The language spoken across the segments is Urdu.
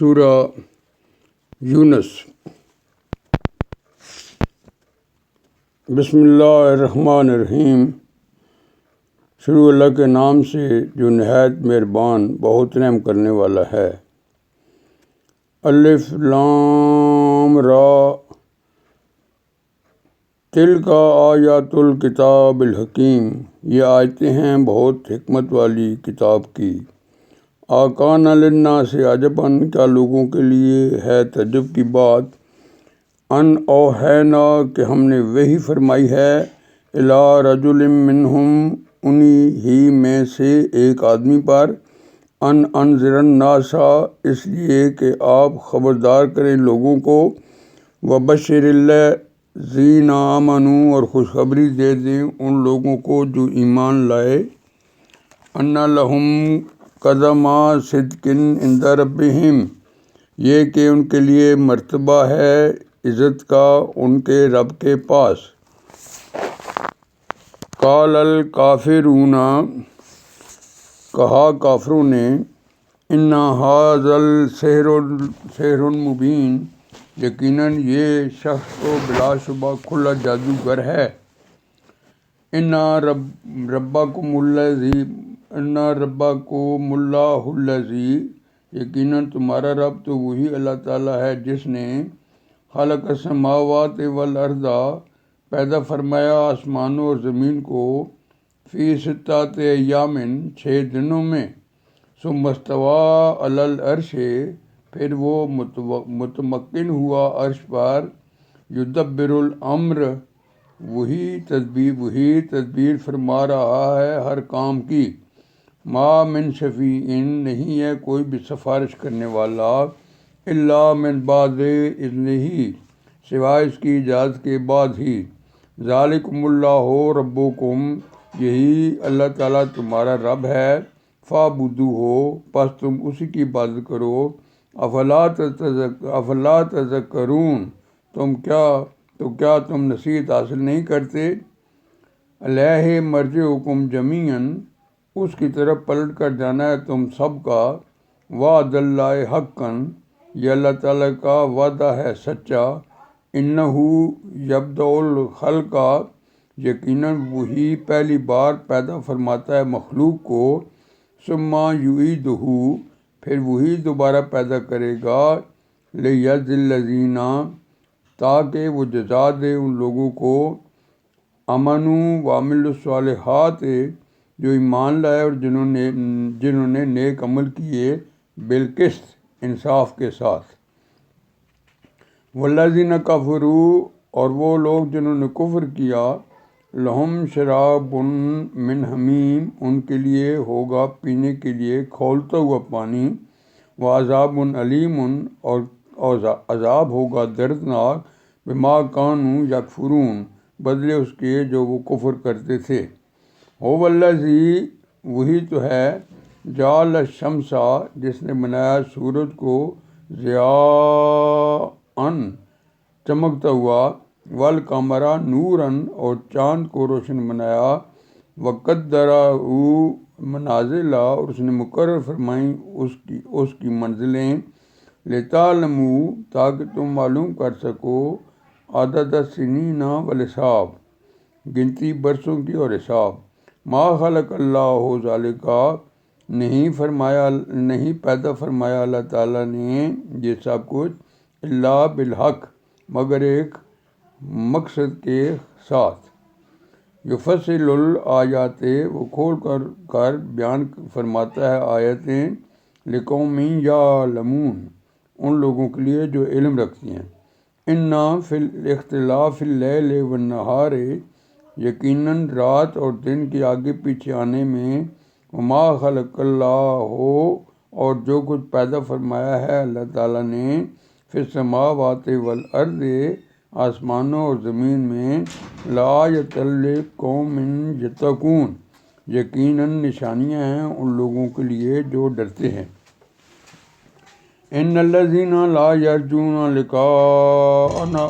سورہ یونس۔ بسم اللہ الرحمن الرحیم۔ شروع اللہ کے نام سے جو نہایت مہربان بہت رحم کرنے والا ہے۔ الف لام را تلک آیات الکتاب الحکیم، یہ آیتیں ہیں بہت حکمت والی کتاب کی۔ آکان للناس عجبا، کیا لوگوں کے لیے ہے تعجب کی بات۔ ان اوحینا، کہ ہم نے وحی فرمائی ہے، الی رجل منہم، انہی ہی میں سے ایک آدمی پر، ان انذر الناس، اس لیے کہ آپ خبردار کریں لوگوں کو، وبشر الذین آمنوا، اور خوشخبری دے دیں ان لوگوں کو جو ایمان لائے، ان لہم قدم صدق عند ربہم، یہ کہ ان کے لیے مرتبہ ہے عزت کا ان کے رب کے پاس۔ قال الکافرون، کہا کافروں نے، ان ھذا لسحر مبین، یقیناً یہ شخص تو بلا شبہ کھلا جادوگر ہے۔ ان ربکم اللہ الذی، یقیناً تمہارا رب تو وہی اللہ تعالیٰ ہے جس نے خلق السماوات والارض، پیدا فرمایا آسمانوں اور زمین کو، فی ستۃ ایام، 6 دنوں میں، ثم استویٰ علی العرش، پھر وہ مطمئن ہوا عرش پر، یدبر الامر، وہی تدبیر فرما رہا ہے ہر کام کی، ما من شفیع، نہیں ہے کوئی بھی سفارش کرنے والا، الا من بعد اذنہ، سوائے اس کی اجازت کے بعد ہی، ذالکم اللہ ربکم، یہی اللہ تعالیٰ تمہارا رب ہے، فاعبدوہ، پس تم اسی کی عبادت کرو، افلا تذکرون، تو کیا تم نصیحت حاصل نہیں کرتے۔ الیہ مرجعکم جمیعا، اس کی طرف پلٹ کر جانا ہے تم سب کا، وعد اللہ حقا، یہ اللہ تعالیٰ کا وعدہ ہے سچا، انہ یبدأ الخلق، یقیناً وہی پہلی بار پیدا فرماتا ہے مخلوق کو، ثم یعیدہ، پھر وہی دوبارہ پیدا کرے گا، لیجزی الذین، تاکہ وہ جزا دے ان لوگوں کو، آمنوا وعملوا الصالحات، جو ایمان لائے اور جنہوں نے نیک عمل کیے، بالقسط، انصاف کے ساتھ۔ والذین کفروا، اور وہ لوگ جنہوں نے کفر کیا، لہم شراب من حمیم، ان کے لیے ہوگا پینے کے لیے کھولتا ہوا پانی، وعذاب علیم، اور عذاب ہوگا دردناک، بما کانوا یکفرون، بدلے اس کے جو وہ کفر کرتے تھے۔ هو الذی، وہی تو ہے، جعل الشمس، جس نے بنایا سورج کو، ضیاءً، چمکتا ہوا، والقمر نوراً، اور چاند کو روشن بنایا، وقدرہ منازل، اور اس نے مقرر فرمائیں اس کی منزلیں، لتعلموا، تاکہ تم معلوم کر سکو، عدد السنین والحساب، گنتی برسوں کی اور حساب، ما خلق اللہ ذالک، نہیں پیدا فرمایا اللہ تعالیٰ نے یہ سب کچھ، الا بالحق، مگر ایک مقصد کے ساتھ، یفصل الآیات، وہ کھول کر بیان فرماتا ہے آیتیں، لقوم یعلمون، ان لوگوں کے لیے جو علم رکھتی ہیں۔ ان فی الاختلاف اللیل والنہار، یقیناً رات اور دن کے آگے پیچھے آنے میں، وما خلق اللہ، اور جو کچھ پیدا فرمایا ہے اللہ تعالیٰ نے، فی السماوات والارض، آسمانوں اور زمین میں، لآیۃ لقوم یتقون، یقیناً نشانیاں ہیں ان لوگوں کے لیے جو ڈرتے ہیں۔ ان الذین لا یرجون لقاءنا،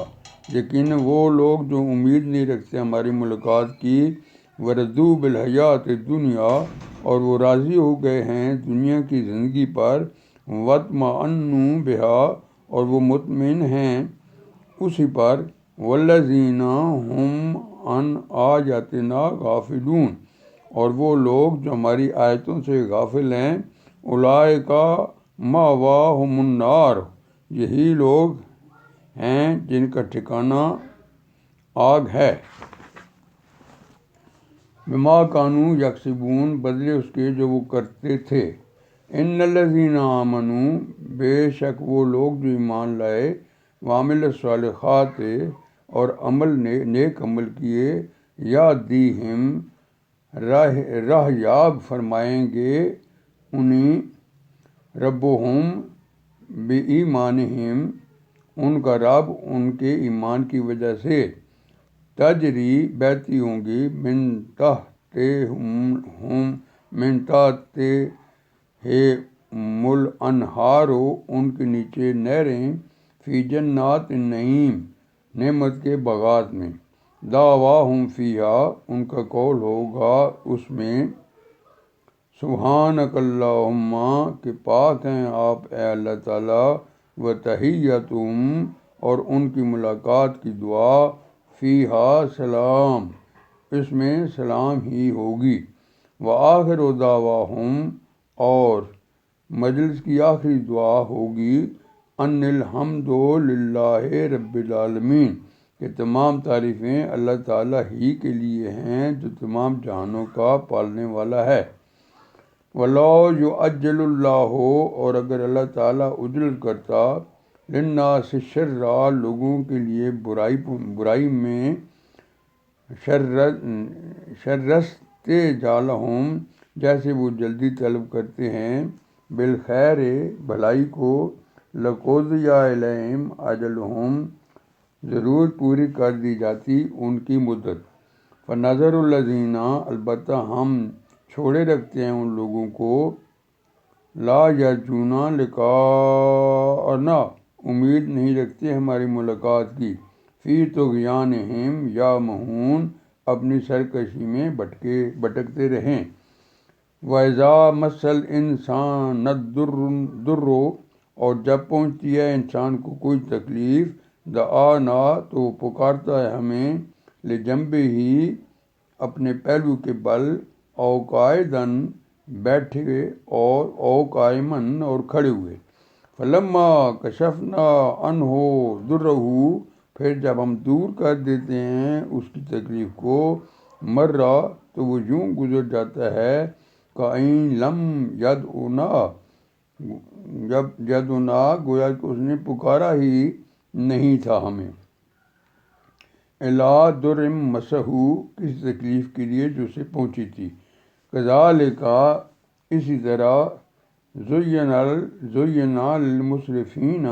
یقیناً وہ لوگ جو امید نہیں رکھتے ہماری ملاقات کی، ورضوا بالحیات الدنیا، اور وہ راضی ہو گئے ہیں دنیا کی زندگی پر، وَاطْمَأَنُّوا بِهَا اور وہ مطمئن ہیں اسی پر، وَالَّذِينَ هُمْ عَنْ آیَاتِنَا غَافِلُونَ اور وہ لوگ جو ہماری آیتوں سے غافل ہیں، اولئک مأواہم النار یہی لوگ ہیں جن کا ٹھکانہ آگ ہے۔ بما کانوا یکسبون بدلے اس کے جو وہ کرتے تھے۔ ان الذین آمنوا بے شک وہ لوگ جو ایمان لائے، وعملوا الصالحات اور نیک عمل کیے، یہدیہم راہیاب فرمائیں گے انہیں، ربہم بایمانہم ان کا رب ان کے ایمان کی وجہ سے، تجری بہتی ہوں گی، من تحتہم الانہار ان کے نیچے نہریں، فی جنات النعیم نعمت کے باغات میں، دعواہم فیہا ان کا قول ہوگا اس میں، سبحانک اللہم کہ پاک ہیں آپ اے اللہ تعالیٰ، وتحیتہم اور ان کی ملاقات کی دعا، فیہا سلام اس میں سلام ہی ہوگی، وآخر دعواہم اور مجلس کی آخری دعا ہوگی، ان الحمد للہ رب العالمین کہ تمام تعریفیں اللہ تعالیٰ ہی کے لیے ہیں جو تمام جہانوں کا پالنے والا ہے۔ وَلَوْ يُعَجِّلُ اللَّهُ اور اگر اللہ تعالیٰ عجل کرتا، لِلنَّاسِ الشَّرَّ لوگوں کے لیے برائی میں، شرستعجالہم جیسے وہ جلدی طلب کرتے ہیں، بالخیر بھلائی کو، لقضی الیہم اجلہم ضرور پوری کر دی جاتی ان کی مدت، فنظر الذین البتہ ہم چھوڑے رکھتے ہیں ان لوگوں کو، لا یرجون لقاءنا امید نہیں رکھتے ہماری ملاقات کی، فی طغیانہم یعمہون اپنی سرکشی میں بھٹکتے رہیں، وَإِذَا مَسَّ الْإِنسَانَ الضُّرُّ اور جب پہنچتی ہے انسان کو کوئی تکلیف، دعانا تو وہ پکارتا ہے ہمیں، لجنبہ اپنے پہلو کے بل، او قاعدن بیٹھے او قائمن اور کھڑے ہوئے، فلما کشفنا عنہ ضرہ پھر جب ہم دور کر دیتے ہیں اس کی تکلیف کو، مرہ تو وہ یوں گزر جاتا ہے، کائن لم یدعنا گویا کہ اس نے پکارا ہی نہیں تھا ہمیں، الی ضر مسہ کسی تکلیف کے لیے جو اسے پہنچی تھی، کذالک اسی طرح، زینا للمسرفین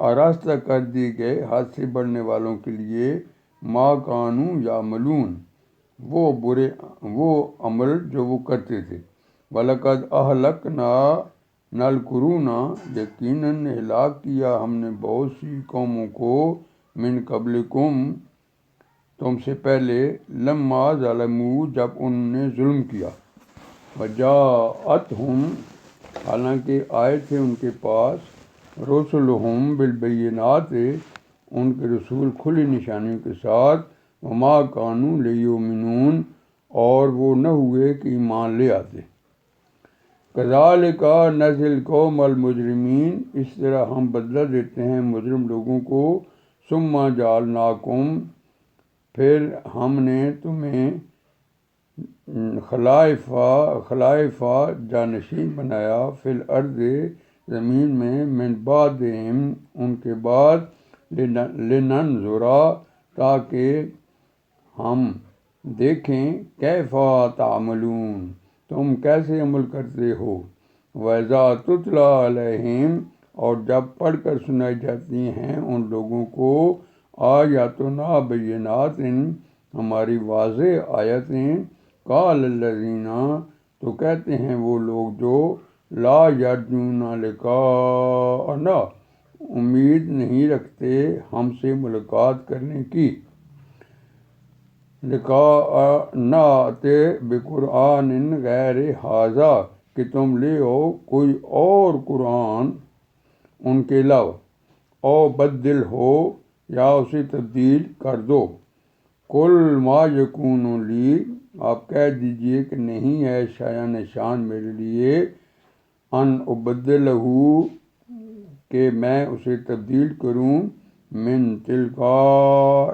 آراستہ کر دی گئے حد سے بڑھنے والوں کے لیے، ما کانوا یعملون وہ عمل جو وہ کرتے تھے، وَلَقَدْ أَهْلَكْنَا الْقُرُونَ یقیناً ہلاک کیا ہم نے بہت سی قوموں کو، من قبلکم تم سے پہلے، لما ظلموا جب انہوں نے ظلم کیا، وجاءتہم حالانکہ آئے تھے ان کے پاس، رسلہم بالبینات ان کے رسول کھلی نشانیوں کے ساتھ، وما کانوا لیؤمنون اور وہ نہ ہوئے کہ ایمان لے آتے، کذالک نجزی القوم المجرمین اس طرح ہم بدلہ دیتے ہیں مجرم لوگوں کو، ثم جعلناکم پھر ہم نے تمہیں خلائف جانشین بنایا، فی الارض زمین میں، من بعدہم ان کے بعد، لننظر تاکہ ہم دیکھیں، کیف تعملون تم کیسے عمل کرتے ہو، وَإِذَا تُتْلَىٰ عَلَيْهِمْ اور جب پڑھ کر سنائی جاتی ہیں ان لوگوں کو، آیاتنا بینات ہماری واضح آیتیں، قال الذین تو کہتے ہیں وہ لوگ جو، لا یرجون لقاءنا امید نہیں رکھتے ہم سے ملاقات کرنے کی، لقاءنا بقرآن غیر ھذا کہ تم لے آؤ کوئی اور قرآن ان کے علاوہ، او بدل ہو یا اسے تبدیل کر دو۔ قل ما یکون لی، آپ کہہ دیجئے کہ نہیں ہے شایان شان میرے لیے، ان ابدلہ، کہ میں اسے تبدیل کروں، من تلقاء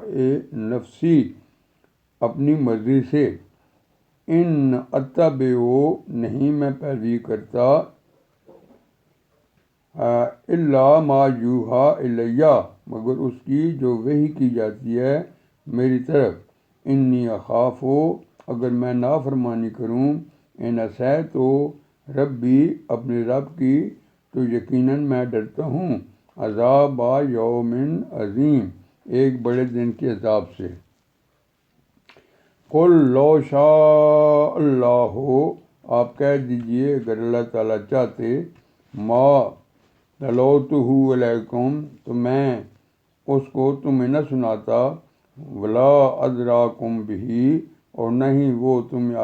نفسی، اپنی مرضی سے، ان اتبع، نہیں میں پیروی کرتا، الا ما یوحی الیہ، مگر اس کی جو وحی کی جاتی ہے میری طرف، انی اخاف، اگر میں نافرمانی کروں، ان عصیت ربی، اپنے رب کی، تو یقیناً میں ڈرتا ہوں، عذاب یوم عظیم، ایک بڑے دن کے عذاب سے۔ قل لو شاء اللہ، آپ کہہ دیجئے اگر اللہ تعالیٰ چاہتے، ما تلوتہ علیکم، تو میں اس کو تمہیں نہ سناتا، ولا ادراکم بہ، اور نہیں وہ تمہیں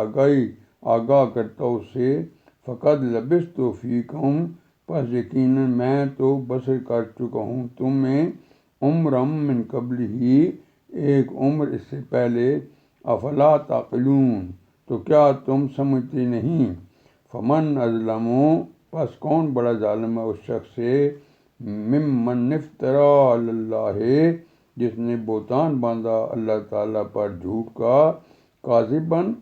آگاہ کرتا اس سے، فقد لبثت فیکم، پس یقیناً میں تو بسر کر چکا ہوں تم میں، عمرم من قبل ہی، ایک عمر اس سے پہلے، افلا تعقلون، تو کیا تم سمجھتے نہیں؟ فمن اظلم، پس کون بڑا ظالم ہے اس شخص سے، ممن افترا علی اللہ، جس نے بہتان باندھا اللہ تعالیٰ پر جھوٹ کا، کاذباً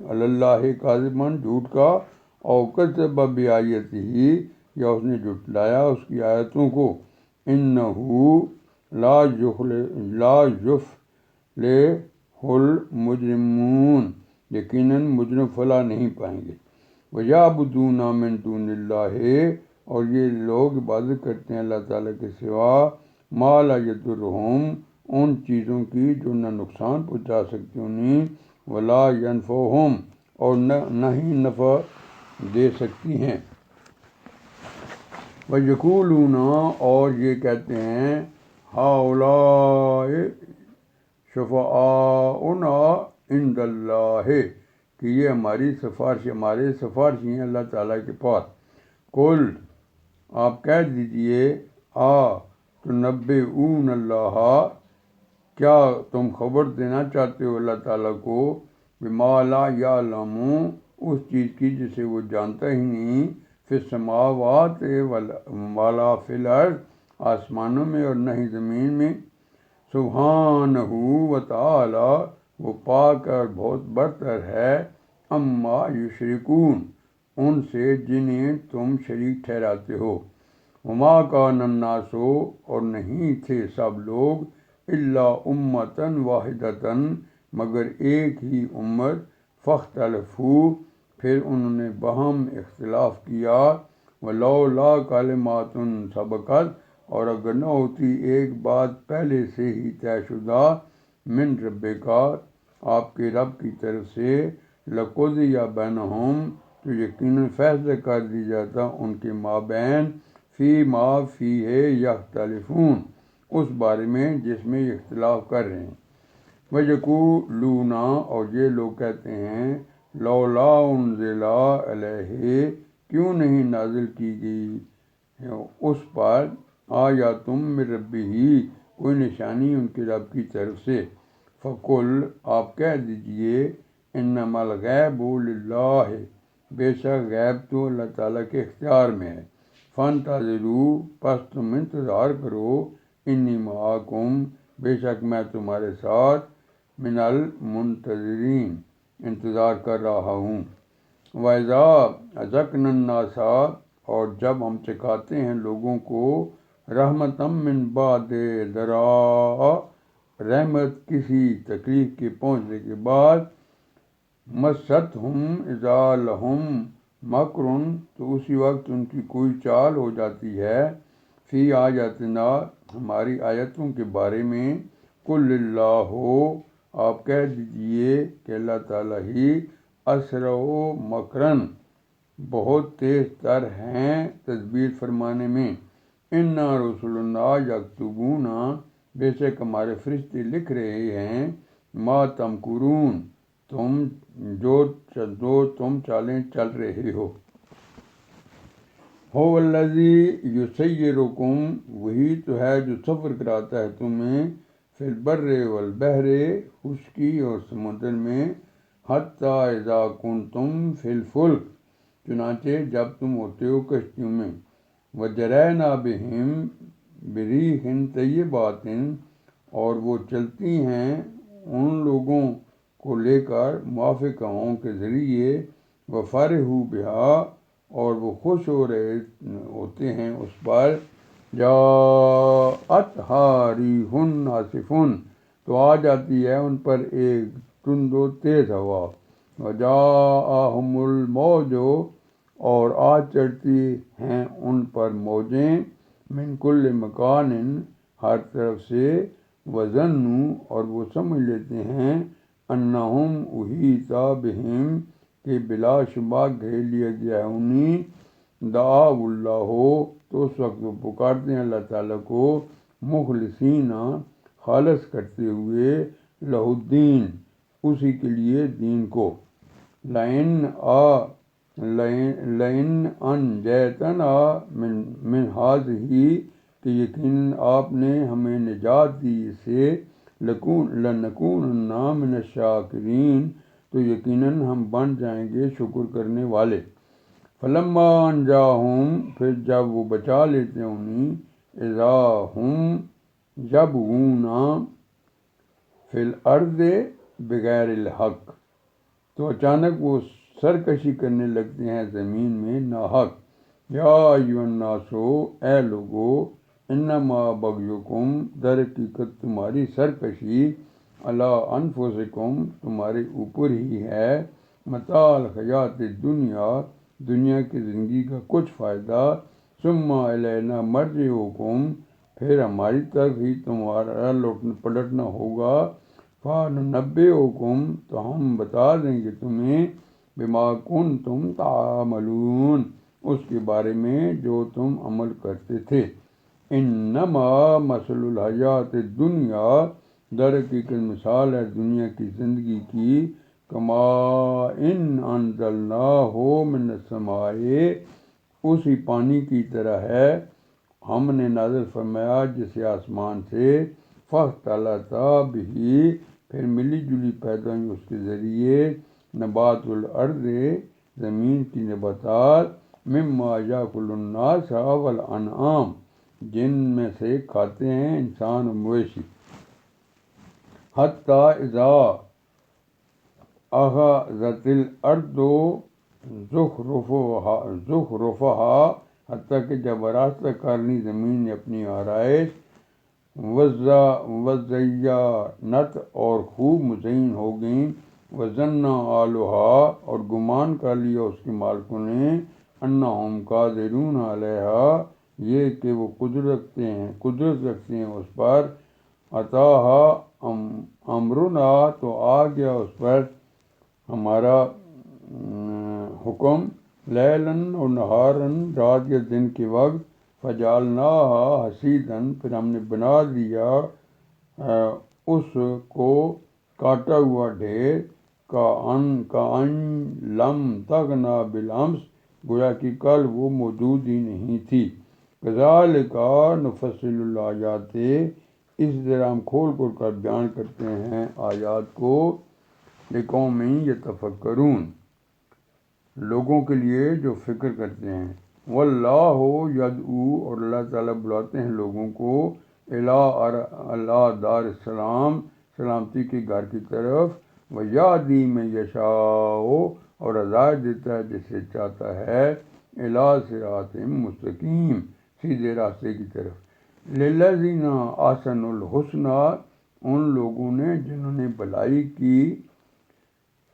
علی اللہ کاذباً جھوٹ کا، او کذب بآیاتہ، یا اس نے جھٹلایا اس کی آیتوں کو، انہ لا یفلح المجرمون، یقیناً مجرم فلاح نہیں پائیں گے۔ وَيَعْبُدُونَ مِن دُونِ اللَّهِ، اور یہ لوگ عبادت کرتے ہیں اللہ تعالیٰ کے سوا، ما لا یضرہم، ان چیزوں کی جو نہ نقصان پہنچا سکتی انہیں، ولا ینفعہم، اور نہ ہی نفع دے سکتی ہیں۔ وَيَقُولُونَ، اور یہ کہتے ہیں، ہؤلاء شفعاؤنا عند اللہ، کہ یہ ہمارے سفارشی ہیں اللہ تعالیٰ کے پاس۔ قل، آپ کہہ دیجئے، تنبئون اللہ، کیا تم خبر دینا چاہتے ہو اللہ تعالیٰ کو، بما لا یعلم، اس چیز کی جسے وہ جانتا ہی نہیں، فی السماوات ولا فی الارض، آسمانوں میں اور نہ ہی زمین میں، سبحانہ وتعالی، وہ پاک اور بہت برتر ہے، اما یشرکون، ان سے جنہیں تم شریک ٹھہراتے ہو۔ وما کان الناس، اور نہیں تھے سب لوگ، الا امۃ واحدۃ، مگر ایک ہی امت، فاختلفوا، پھر انہوں نے باہم اختلاف کیا، ولولا کلمات سبقت، اور اگر نہ ہوتی ایک بات پہلے سے ہی طے شدہ، من ربک، آپ کے رب کی طرف سے، لقضی بینہم، تو یقیناً فیصلہ کر دی جاتا ان کے مابین، فیما فیہ یختلفون، اس بارے میں جس میں یہ اختلاف کر رہے ہیں۔ وَیَقُولُونَ، اور یہ لوگ کہتے ہیں، لولا انزل علیہ، کیوں نہیں نازل کی گئی اس پر، آیاتم من ربہ، کوئی نشانی ان کے رب کی طرف سے۔ فقل، آپ کہہ دیجئے، انما الغیب للہ، بے شک غیب تو اللہ تعالیٰ کے اختیار میں ہے، فانتظروا، پس تم انتظار کرو، انی معکم، بے شک میں تمہارے ساتھ، من المنتظرین، انتظار کر رہا ہوں۔ وَإِذَا أَذَقْنَا النَّاسَ، اور جب ہم چکھاتے ہیں لوگوں کو، رحمتم من بعد ضراء، رحمت کسی تکلیف کے پہنچنے کے بعد، مستہم اذا لہم مکر، تو اسی وقت ان کی کوئی چال ہو جاتی ہے، فی آیاتنا، ہماری آیتوں کے بارے میں، قل اللہ، آپ کہہ دیجئے کہ اللہ تعالیٰ ہی، اسرع مکرن، بہت تیز تر ہیں تدبیر فرمانے میں، انا رسلنا یکتبون، بے شک ہمارے فرشتے لکھ رہے ہیں، ما تمکرون، جو تم چالیں چل رہے ہو۔ هو الذی یسیرکم، وہی تو ہے جو سفر کراتا ہے تمہیں، فی البر والبحر، خشکی اور سمندر میں، حتی اذا کنتم فی الفلک، چنانچہ جب تم ہوتے ہو کشتیوں میں، وجرینا بہم بریح طیبات، اور وہ چلتی ہیں ان لوگوں کو لے کر موافق ہواؤں کے ذریعے، وفرحوا بہا، اور وہ خوش ہو رہے ہوتے ہیں اس پر، جاءتھا ریح عاصف، تو آ جاتی ہے ان پر ایک تند و تیز ہوا، وجاءہم الموج، اور آ چڑھتی ہیں ان پر موجیں، من کل مکان، ہر طرف سے، وظنوا، اور وہ سمجھ لیتے ہیں، انہم احیط بہم، کہ بلا شبہ گھیر لیا گیا ہے انہیں، دعاء اللہ، تو اس وقت وہ پکارتے ہیں اللہ تعالیٰ کو، مخلصین، خالص کرتے ہوئے، لہ الدین، اسی کے لیے دین کو، لئن انجیتنا من ہذہ، کہ یقیناً آپ نے ہمیں نجات دی اس سے، لنکونن من الشاکرین، تو یقیناً ہم بن جائیں گے شکر کرنے والے۔ فلما انجاہم، پھر جب وہ بچا لیتے ہیں انہیں، اذا ہم یبغون فی الارض بغیر الحق، تو اچانک وہ سرکشی کرنے لگتے ہیں زمین میں ناحق۔ یا ایھا الناس، اے لوگو، انما بغیکم، در حقیقت تمہاری سرکشی، علی انفسکم، تمہارے اوپر ہی ہے، متاع الحیات الدنیا، دنیا کی زندگی کا کچھ فائدہ، ثم الینا مرجعکم، پھر ہماری طرف ہی تمہارا پلٹنا ہوگا، فننبئکم، تو ہم بتا دیں گے تمہیں، بما کنتم تعملون، اس کے بارے میں جو تم عمل کرتے تھے۔ انما مثل الحیات الدنیا، در حقیقت مثال ہے دنیا کی زندگی کی، کماء انزلناہ من السماء، اسی پانی کی طرح ہے ہم نے نازل فرمایا جسے آسمان سے، فاختلط بہ، پھر ملی جلی پیدا ہوئی اس کے ذریعے، نبات الارض، زمین کی نباتات، مما یاکل الناس والانعام، جن میں سے کھاتے ہیں انسان اور مویشی، حتی اذا اخذت الارض زخرفہا، حتیٰ کہ جب آراستہ کر لی زمین نے اپنی آرائش، وزینت، اور خوب مزین ہو گئیں، وظن اہلہا، اور گمان کر لیا اس کے مالکوں نے، انہم قادرون علیہا، یہ کہ وہ قدرت رکھتے ہیں اس پر، اتاہا امرنا، تو آ گیا اس پر ہمارا حکم، لیلاً اور نہاراً، رات یا دن کے وقت، فجعلناہا حصیداً، پھر ہم نے بنا دیا اس کو کاٹا ہوا ڈھیر، کأن لم تغن بالامس، گویا کہ کل وہ موجود ہی نہیں تھی۔ کذالک نفصل الآیات، اس طرح ہم کھول کھول کر بیان کرتے ہیں آیات کو، لقوم یتفکرون، لوگوں کے لیے جو فکر کرتے ہیں۔ واللہ یدعو، اور اللہ تعالیٰ بلاتے ہیں لوگوں کو، الی دار السلام، سلامتی کے گھر کی طرف، ویہدی من یشاء، اور ہدایت دیتا ہے جسے چاہتا ہے، الی صراط مستقیم، سیدھے راستے کی طرف۔ للذین احسنوا الحسنی، ان لوگوں نے جنہوں نے بھلائی کی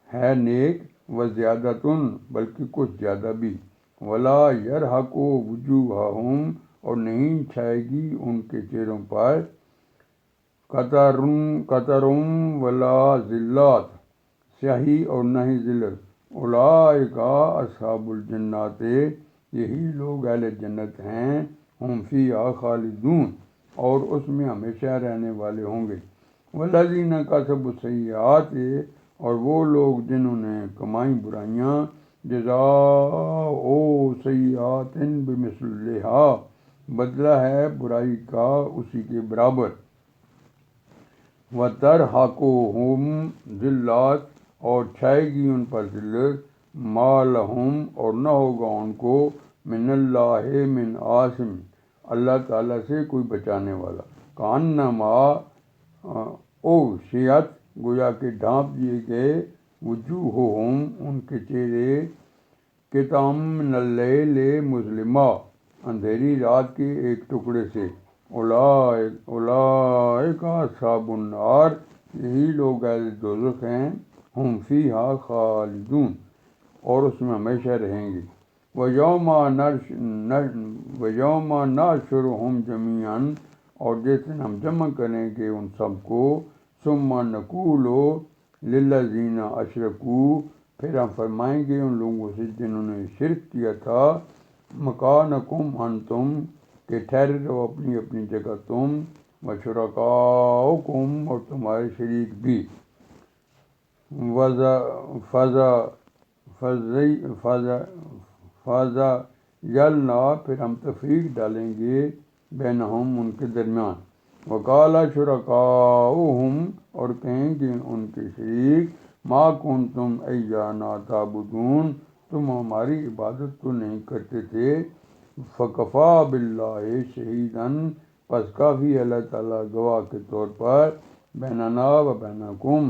ہے نیک، وزیادۃ، بلکہ کچھ زیادہ بھی، ولا یرہق وجوہہم، اور نہیں چھائے گی ان کے چہروں پر، قتر ولا ذلت، سیاہی اور نہ ہی ذلت، اولئک اصحاب الجنات، یہی لوگ اہل جنت ہیں، ہم فیہا خالدون، اور اس میں ہمیشہ رہنے والے ہوں گے۔ والذین کسبوا السیئات، اور وہ لوگ جنہوں نے کمائیں برائیاں جزاؤ سیئات بمثلہا بدلہ ہے برائی کا اسی کے برابر وترہقہم ذلات اور چھائے گی ان پر ذلت ما لہم اور نہ ہوگا ان کو من اللہ من عاصم اللہ تعالیٰ سے کوئی بچانے والا کانما اوشیت گویا کہ ڈھانپ دیے گئے وجوہہم ان کے چہرے قطعم من اللیل مظلمہ اندھیری رات کے ایک ٹکڑے سے اولئک اصحاب النار یہی لوگ اہل دوزخ ہیں ہم فیہا خالدون اور اس میں ہمیشہ رہیں گے وَيَوْمَ نَحْشُرُهُمْ جَمِيعًا اور جس دن ہم جمع کریں گے ان سب کو ثُمَّ نَقُولُ لِلَّذِينَ أَشْرَكُوا پھر ہم فرمائیں گے ان لوگوں سے جنہوں نے شرک کیا تھا مکانکم انتم کہ ٹھہرے رہو اپنی اپنی جگہ تم وشرکاؤکم اور تمہارے شریک بھی فضا یلنا پھر ہم تفریق ڈالیں گے بینہم ان کے درمیان وقال شرکاؤہم اور کہیں گے ان کے شریک ما کنتم ایانا تعبدون تم ہماری عبادت تو نہیں کرتے تھے فکفا باللہ شہیداً پس کافی اللہ تعالیٰ گواہ کے طور پر بیننا و بینکم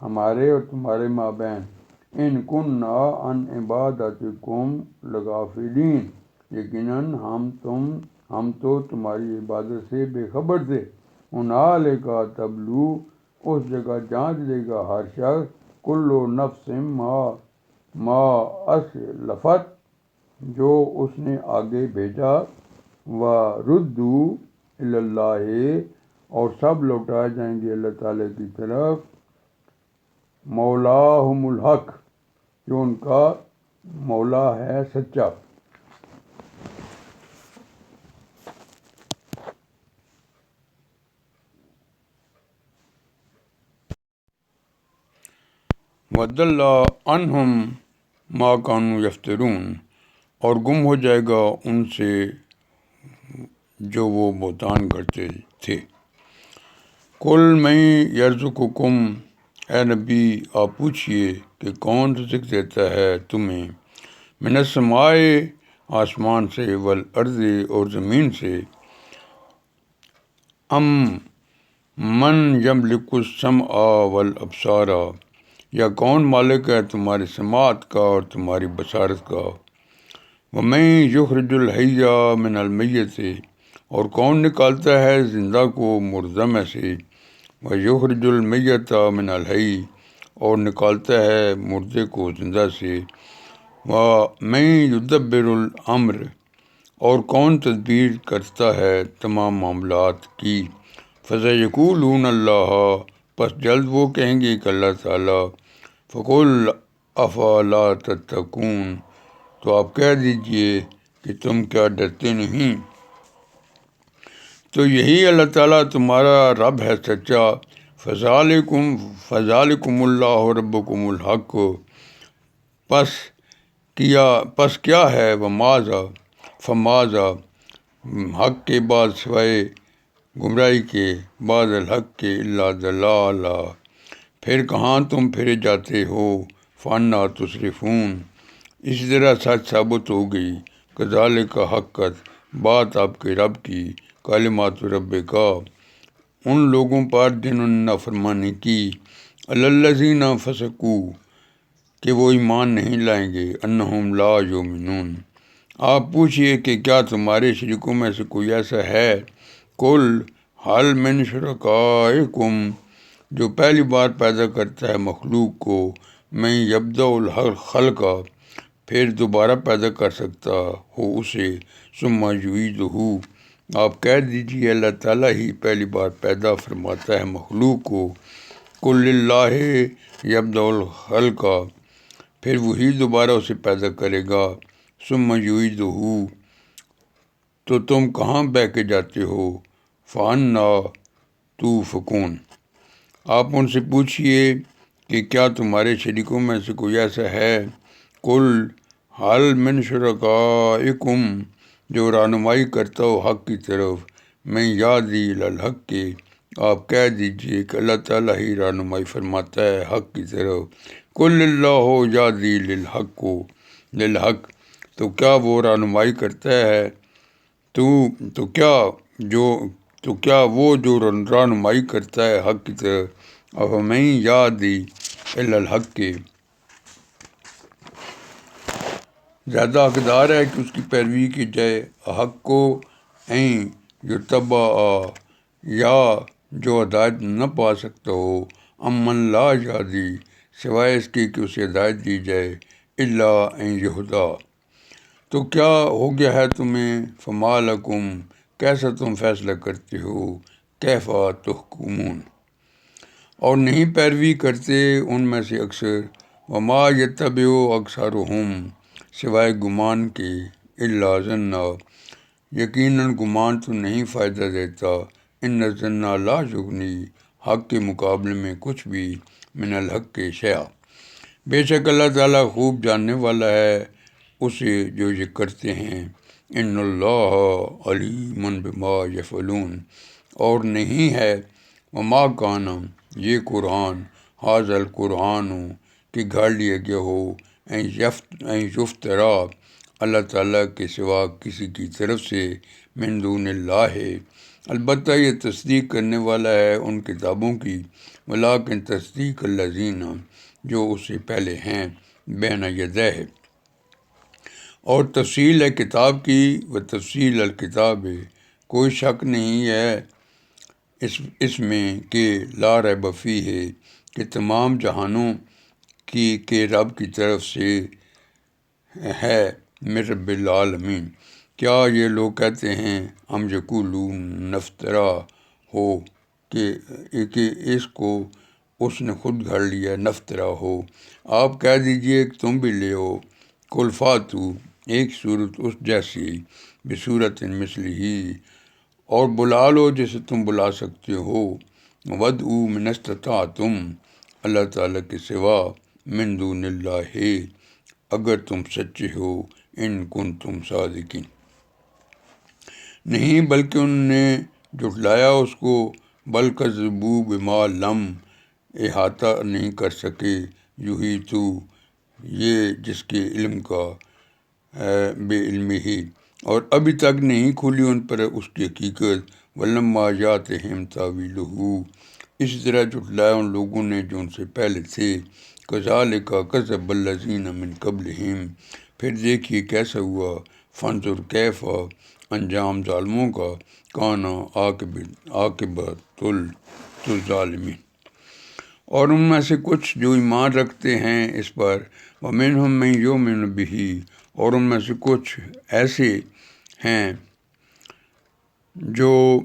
ہمارے اور تمہارے مابین ان کننا عن عبادتکم لغافلین یقیناً ہم تو تمہاری عبادت سے بے خبر تھے ہنالک تبلو اس جگہ جانچ لے گا ہر شخص کل نفس ما اسلفت جو اس نے آگے بھیجا وردوا الی اللہ اور سب لوٹائے جائیں گے اللہ تعالیٰ کی طرف مولاہم الحق جو ان کا مولا ہے سچا وَضَلَّ عَنْهُمْ مَا كَانُوا يَفْتَرُونَ اور گم ہو جائے گا ان سے جو وہ بہتان کرتے تھے قُلْ مَن يَرْزُقُكُمْ اے نبی آپ پوچھئے کہ کون رزق دیتا ہے تمہیں من السماء آسمان سے والارض اور زمین سے ام من یملک السمع والابصار یا کون مالک ہے تمہاری سماعت کا اور تمہاری بصارت کا ومن یخرج الحی من المیت اور کون نکالتا ہے زندہ کو مردہ میں سے ویخرج المیت من الحی اور نکالتا ہے مردے کو زندہ سے ومن یدبر الامر اور کون تدبیر کرتا ہے تمام معاملات کی فسیقولون اللہ پس جلد وہ کہیں گے کہ اللہ تعالیٰ فقل افلا تتقون تو آپ کہہ دیجئے کہ تم کیا ڈرتے نہیں تو یہی اللہ تعالیٰ تمہارا رب ہے سچا فذالکم اللہ ربکم الحق پس کیا ہے فماذا حق کے بعد سوائے گمراہی کے بعد الحق کے الا ضلالا پھر کہاں تم پھرے جاتے ہو فانا تصرفون اسی طرح سچ ثابت ہو گئی کذالک حقت بات آپ کے رب کی کلمات رب کا ان لوگوں پر جنہوں نے نافرمانی کی الذین فسقوا کہ وہ ایمان نہیں لائیں گے انہم لا یؤمنون آپ پوچھئے کہ کیا تمہارے شریکوں میں سے کوئی ایسا ہے قل حل من شرکائکم جو پہلی بار پیدا کرتا ہے مخلوق کو من یبدأ الخلق پھر دوبارہ پیدا کر سکتا ہو اسے ثم یعیدہ آپ کہہ دیجئے اللہ تعالیٰ ہی پہلی بار پیدا فرماتا ہے مخلوق کو قل للہ یبدأ الخلق پھر وہی دوبارہ اسے پیدا کرے گا ثم یعیدہ تو تم کہاں بہہ کے جاتے ہو فانا توفکون آپ ان سے پوچھئے کہ کیا تمہارے شریکوں میں سے کوئی ایسا ہے، قل حل من شرکائکم، جو رہنمائی کرتا ہو حق کی طرف، میں یادی الحق کے، آپ کہہ دیجئے کہ اللہ تعالیٰ ہی رہنمائی فرماتا ہے حق کی طرف، قل اللہ یادی للحق، تو کیا وہ رہنمائی کرتا ہے، تو کیا وہ جو رہنمائی کرتا ہے حق کی طرف، اور میں یادی الحق کے، زیادہ حقدار ہے کہ اس کی پیروی کی جائے، حق کو این یتبع، یا جو ہدایت نہ پا سکتا ہو، امن لا یادی، سوائے اس کے کہ اسے ہدایت دی جائے، الا ان یہدا، تو کیا ہو گیا ہے تمہیں، فما لکم، کیسا تم فیصلہ کرتے ہو، کیف تحکمون، اور نہیں پیروی کرتے ان میں سے اکثر، وما یتبع اکثرہم، سوائے گمان کے، الا ظنا، یقیناً گمان تو نہیں فائدہ دیتا، ان الظن لا یغنی، حق کے مقابلے میں کچھ بھی، من الحق کے شیئا، بے شک اللہ تعالیٰ خوب جاننے والا ہے اسے جو یہ کرتے ہیں، ان اللہ علیم بما یفعلون، اور نہیں ہے، وما کان، یہ قرآن، حاضر القرآن، کہ گھاڑ لیا گیا ہو، این یفترا، اللہ تعالیٰ کے سوا کسی کی طرف سے، من دون اللہ، البتہ یہ تصدیق کرنے والا ہے ان کتابوں کی، ولیکن تصدیق الذین، جو اس سے پہلے ہیں، بین یدیہ، اور تفصیل ہے کتاب کی، و تفصیل الکتاب، کوئی شک نہیں ہے اس میں کہ لا ریب فیہ، کہ تمام جہانوں کے رب کی طرف سے ہے، من رب العالمین، کیا یہ لوگ کہتے ہیں، ہم یقولون نفترا ہو، کہ اس کو اس نے خود گھڑ لیا، نفترا ہو، آپ کہہ دیجئے کہ تم بھی لے ہو، قل فاتو، ایک صورت اس جیسی، بصورت مثلہ، اور بلا لو جسے تم بلا سکتے ہو، ودعوا من استطعتم، اللہ تعالیٰ کے سوا، من دون اللہ، اگر تم سچے ہو، ان کنتم صادقین، نہیں بلکہ انہوں نے جھٹلایا اس کو، بل کذبوا بما لم، احاطہ نہیں کر سکے، یحیطوا، یہ جس کے علم کا، بے علمی ہی، اور ابھی تک نہیں کھلی ان پر اس کی حقیقت، ولما یاتہم تاویلہ، اسی طرح جھٹلایا ان لوگوں نے جو ان سے پہلے تھے، کذالک کذب الذین من قبلہم، پھر دیکھیے کیسا ہوا، فانظر کیف، انجام ظالموں کا، کانا عاقبۃ الظالمین، اور ان میں سے کچھ جو ایمان رکھتے ہیں اس پر، ومنہم من یؤمن بہ، اور ان میں سے کچھ ایسے ہیں جو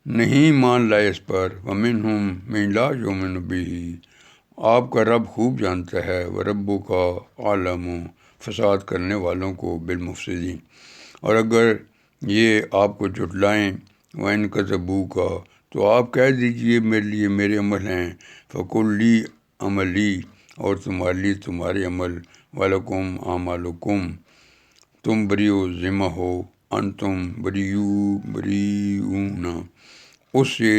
نہیں مان لائے اس پر، ومنہم من لا یؤمن بہ، آپ کا رب خوب جانتا ہے، وربک اعلم، فساد کرنے والوں کو، بالمفسدین، اور اگر یہ آپ کو جھٹلائیں، وَإِن كَذَبُوكَ، تو آپ کہہ دیجئے میرے لیے میرے عمل ہیں، فَقُل لِّي عملی، اور تمہارے لیے تمہارے عمل، وَلَكُمْ أَعْمَالُكُمْ، تم بری و ذمہ ہو، انتم بریئون، اس سے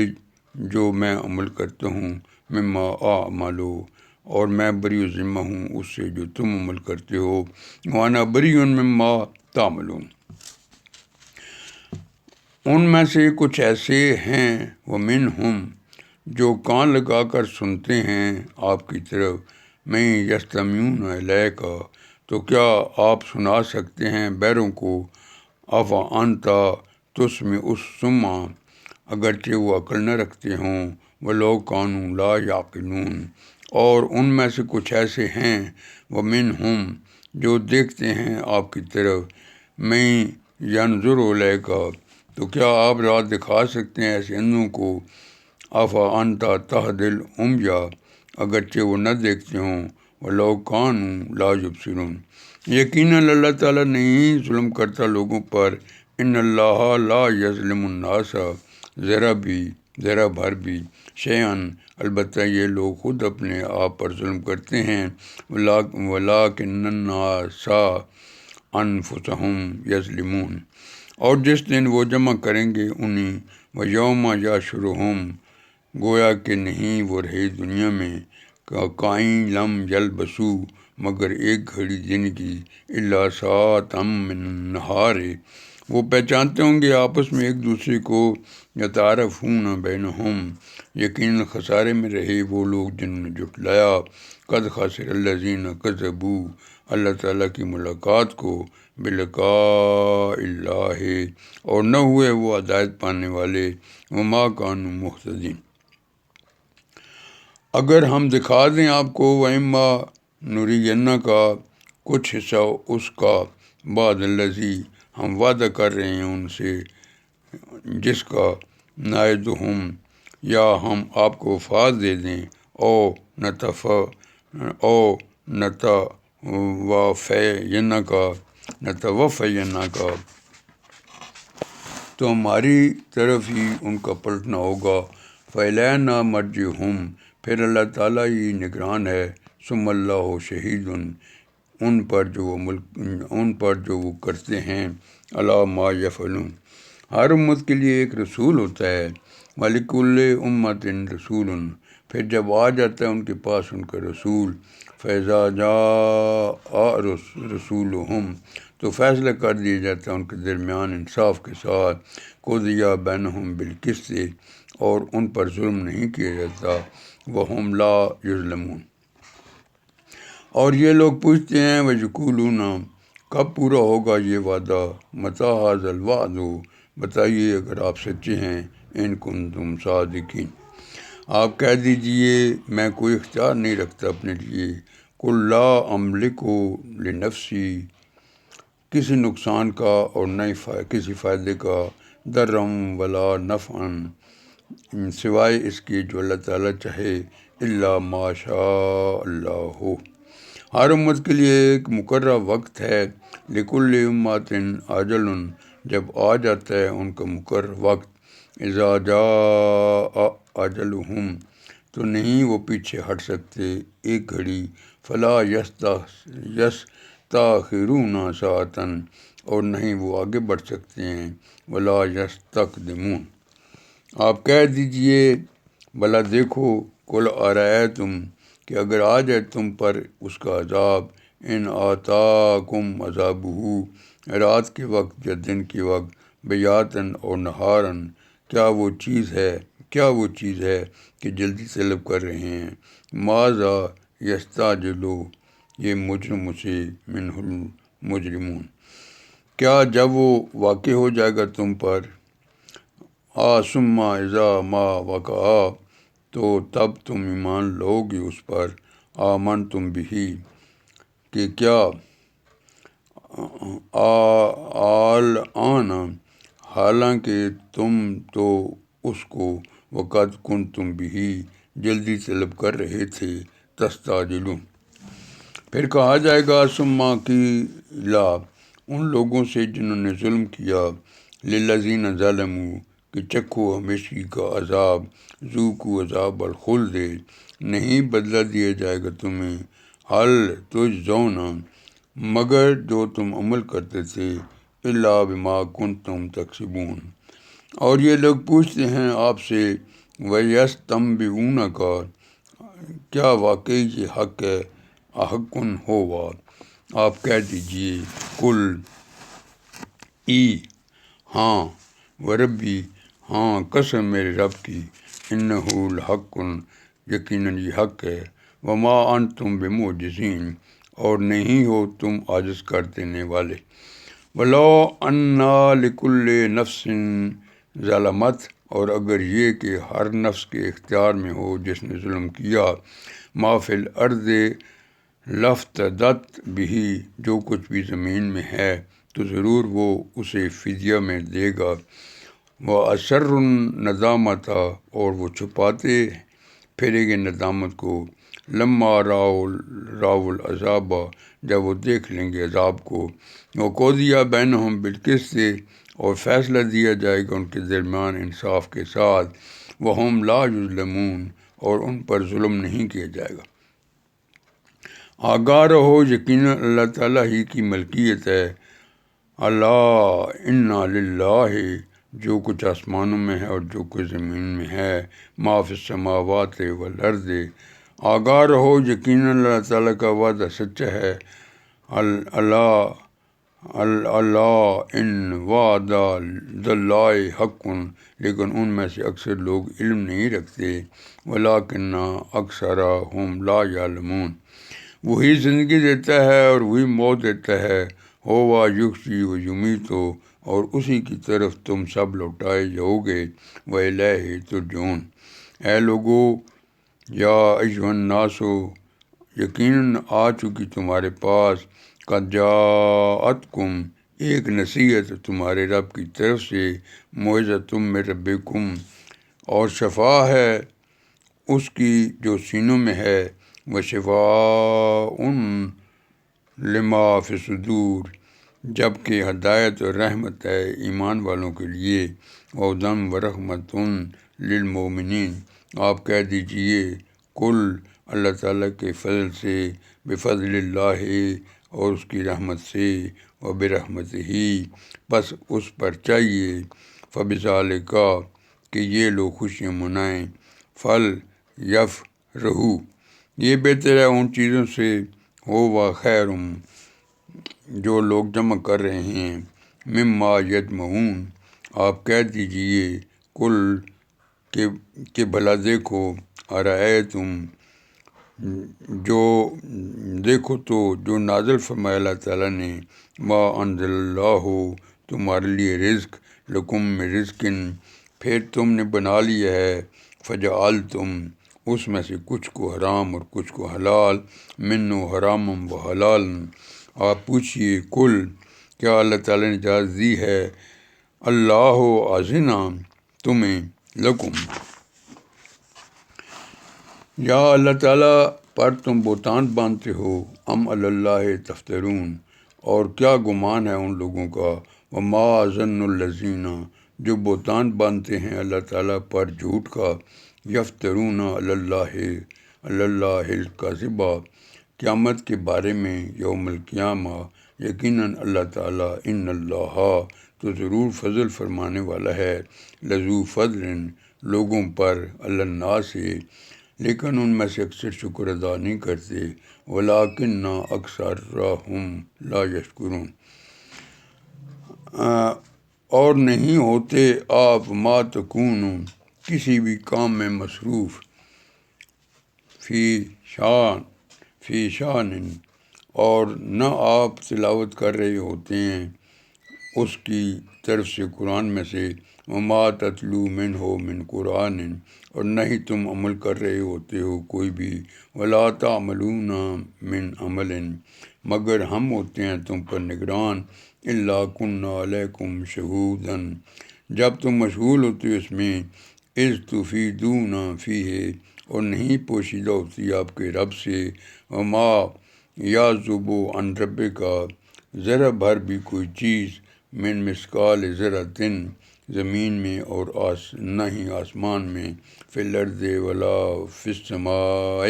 جو میں عمل کرتا ہوں، مما اعمل، اور میں بری و ذمہ ہوں اس سے جو تم عمل کرتے ہو، وانا بریء مما تعملون، ان میں سے کچھ ایسے ہیں، ومنہم، جو کان لگا کر سنتے ہیں آپ کی طرف، میں یستمعون الیک، تو کیا آپ سنا سکتے ہیں بیروں کو، افا انتا تسمع الصم، اگرچہ وہ عقل نہ رکھتے ہوں، ولو کانوا لا یعقلون، اور ان میں سے کچھ ایسے ہیں، ومنہم، جو دیکھتے ہیں آپ کی طرف، میں ینظر الیک، تو کیا آپ راہ دکھا سکتے ہیں ایسے اندھوں کو، افا انتا تہدی العمی، اگرچہ وہ نہ دیکھتے ہوں، ولو کانوا لا یبصرون، یقیناً اللہ تعالیٰ نہیں ظلم کرتا لوگوں پر، ان اللہ لا یظلم الناس، ذرا بھر بھی، شیئن، البتہ یہ لوگ خود اپنے آپ پر ظلم کرتے ہیں۔ وَلَٰكِنَّ النَّاسَ أَنفُسَهُمْ يَظْلِمُونَ۔ اور جس دن وہ جمع کریں گے انہیں، وَيَوْمَ يَحْشُرُهُمْ، گویا کہ نہیں وہ رہے دنیا میں، کَأَن لَّمْ يَلْبَثُوا، مگر ایک گھڑی دن کی، إِلَّا سَاعَةً مِّنَ النَّهَارِ، وہ پہچانتے ہوں گے آپس میں ایک دوسرے کو، یتعارفون بینہم، یقیناً خسارے میں رہے وہ لوگ جنہوں نے جھٹلایا، قد خسر الذین کذبوا، اللہ تعالیٰ کی ملاقات کو، بلقاء اللہ، اور نہ ہوئے وہ ہدایت پانے والے، وما کانوا مہتدین، اگر ہم دکھا دیں آپ کو، وَإِمَّا نُرِيَنَّكَ، کچھ حصہ اس کا، بعد الذی، ہم وعدہ کر رہے ہیں ان سے جس کا، نعدہم، یا ہم آپ کو فاض دے دیں، او نتوفینک، تو ہماری طرف ہی ان کا پلٹنا ہوگا، فإلینا مرجعہم، پھر اللہ تعالیٰ ہی نگران ہے، ثم اللہ شہید، ان پر جو وہ کرتے ہیں، علی ما یفعلون، ہر امت کے لیے ایک رسول ہوتا ہے، وَلِكُلِّ أُمَّةٍ رَسُولٌ، پھر جب آ جاتا ہے ان کے پاس ان کا رسول، فَإِذَا جَاءَ رَسُولُهُمْ، تو فیصلہ کر دیا جاتا ہے ان کے درمیان انصاف کے ساتھ، قُضِیَ بَیْنَهُم بِالْقِسْطِ، اور ان پر ظلم نہیں کیا جاتا، وَهُمْ لَا يُظْلَمُونَ، اور یہ لوگ پوچھتے ہیں، وَیَقُولُونَ، کب پورا ہوگا یہ وعدہ، مَتَىٰ هَٰذَا الْوَعْدُ، بتائیے اگر آپ سچے ہیں، ان کنتم صادقین، آپ کہہ دیجئے میں کوئی اختیار نہیں رکھتا اپنے لیے، قُل لَا أَمْلِكُ لِنَفْسِي، کسی نقصان کا اور نہ کسی فائدے کا، ضرًا ولا نفعًا، سوائے اس کے جو اللہ تعالیٰ چاہے، الا ما شاء اللہ، ہر امت کے لیے ایک مقررہ وقت ہے، لکل امۃ اجل، جب آ جاتا ہے ان کا مقرر وقت، اذا جاء اجلہم، تو نہیں وہ پیچھے ہٹ سکتے ایک گھڑی، فلا یستاخرون ساعۃ، اور نہیں وہ آگے بڑھ سکتے ہیں، ولا یستقدمون، آپ کہہ دیجئے بھلا دیکھو، قل ارأیتم، کہ اگر آ جائے تم پر اس کا عذاب، ان آتاکم عذابہ، رات کے وقت یا دن کے وقت، بیاتن اور نہارن، کیا وہ چیز ہے کہ جلدی طلب کر رہے ہیں، ماذا یستعجلو، یہ مجرم سے، منہ المجرمون، کیا جب وہ واقع ہو جائے گا تم پر، ثم اذا ما وقع، تو تب تم ایمان لو گے اس پر، آمنتم بہ، کہ کیا، الآن، حالانکہ تم تو اس کو، وقد کنتم بہ، جلدی طلب کر رہے تھے، تستعجلون، پھر کہا جائے گا، ثم قیل، ان لوگوں سے جنہوں نے ظلم کیا، للذین ظلموا، کہ چکھو ہمیشگی کا عذاب، ذوقوا عذاب الخلد، نہیں بدلہ دیا جائے گا تمہیں، هل تجزون، مگر جو تم عمل کرتے تھے، الا بما کنتم تکسبون، اور یہ لوگ پوچھتے ہیں آپ سے، وَیَسْتَنبِئُونَکَ، کیا واقعی یہ حق ہے، احق ہوا، آپ کہہ دیجئے، قل، ہاں، وربی، ہاں، قسم میرے رب کی، انہ لحق، یقیناً یہ حق ہے، وما انتم بمعجزین، اور نہیں ہو تم عاجز کر دینے والے، ولو انا لکل نفس ظلمت، اور اگر یہ کہ ہر نفس کے اختیار میں ہو جس نے ظلم کیا، ما فی الارض لافتدت بہ، جو کچھ بھی زمین میں ہے تو ضرور وہ اسے فدیہ میں دے گا، وَأَسَرُّوا النَّدَامَةَ، اور وہ چھپاتے پھرے گے ندامت کو، لما راؤ العذاب، جب وہ دیکھ لیں گے عذاب کو، وَقُضِیَ بَیْنَهُم بِالْقِسْطِ، اور فیصلہ دیا جائے گا ان کے درمیان انصاف کے ساتھ، وَهُمْ لَا يُظْلَمُونَ، اور ان پر ظلم نہیں کیا جائے گا۔ آگاہ رہو، یقیناً اللہ تعالیٰ ہی کی ملکیت ہے۔ اللہ انا للہ، جو کچھ آسمانوں میں ہے اور جو کچھ زمین میں ہے، ما فی السماوات والارض۔ آگاہ رہو، یقیناً اللہ تعالیٰ کا وعدہ سچا ہے۔ اللہ ان وعد اللہ حق، لیکن ان میں سے اکثر لوگ علم نہیں رکھتے۔ ولکن اکثرہم لا یعلمون۔ وہی زندگی دیتا ہے اور وہی موت دیتا ہے۔ ہوا یحیی و یمیت، اور اسی کی طرف تم سب لوٹائے جاؤ گے۔ وإلیہ ترجعون۔ اے لوگو، یا ایھا الناس، یقیناً آ چکی تمہارے پاس، قد جاءتکم، ایک نصیحت تمہارے رب کی طرف سے، موعظۃ من ربکم، اور شفا ہے اس کی جو سینوں میں ہے، وشفاء لما فی الصدور، جبکہ ہدایت اور رحمت ہے ایمان والوں کے لیے، وہدی ورحمۃ للمؤمنین۔ آپ کہہ دیجئے، کل اللہ تعالیٰ کے فضل سے، بفضل اللہ، اور اس کی رحمت سے، وبرحمتہ، بس اس پر چاہیے، فبذالک، کہ یہ لوگ خوشیاں منائیں، فلیفرحوا، یہ بہتر ہے ان چیزوں سے، ہوا خیر، جو لوگ جمع کر رہے ہیں، مما یجمعون۔ آپ کہہ دیجئے، کل کہ بھلا دیکھو، ارأیتم، جو دیکھو تو، جو نازل فرمایا اللہ تعالیٰ نے، ما انزل اللہ، تمہارے لیے رزق، لکم من رزق، پھر تم نے بنا لیا ہے، فجعلتم، اس میں سے کچھ کو حرام اور کچھ کو حلال، منہ حرام و حلال۔ آپ پوچھئے، کل، کیا اللہ تعالیٰ نے اجازت دی ہے، اللہ اذن تمہیں، لکم، یا اللہ تعالیٰ پر تم بہتان باندھتے ہو، ام علی اللہ تفترون، اور کیا گمان ہے ان لوگوں کا، وما ظن الذین، جو بہتان باندھتے ہیں اللہ تعالیٰ پر جھوٹ کا، یفترون علی اللہ الکذب، قیامت کے بارے میں، یوم القیامہ، یقیناً اللہ تعالیٰ، ان اللہ، تو ضرور فضل فرمانے والا ہے، لذو فضل، لوگوں پر، علی الناس، لیکن ان میں سے اکثر شکر ادا نہیں کرتے، ولیکن اکثرہم لا یشکرون، اور نہیں ہوتے آپ، ما تکون، کسی بھی کام میں مصروف، فی شان، اور نہ آپ تلاوت کر رہے ہوتے ہیں اس کی طرف سے قرآن میں سے، وما تتلو منہ من قرآن، اور نہ ہی تم عمل کر رہے ہوتے ہو کوئی بھی، ولا تعملون من عمل، مگر ہم ہوتے ہیں تم پر نگران، الا کنا علیکم شہودا، جب تم مشغول ہوتے ہو اس میں، اذ تفیدون فیہ، اور نہیں پوشیدہ ہوتی آپ کے رب سے، وما یعزب عن ربک، ذرا بھر بھی کوئی چیز، من مثقال ذرۃ، زمین میں اور نہ ہی آسمان میں، فی الارض ولا فی السماء،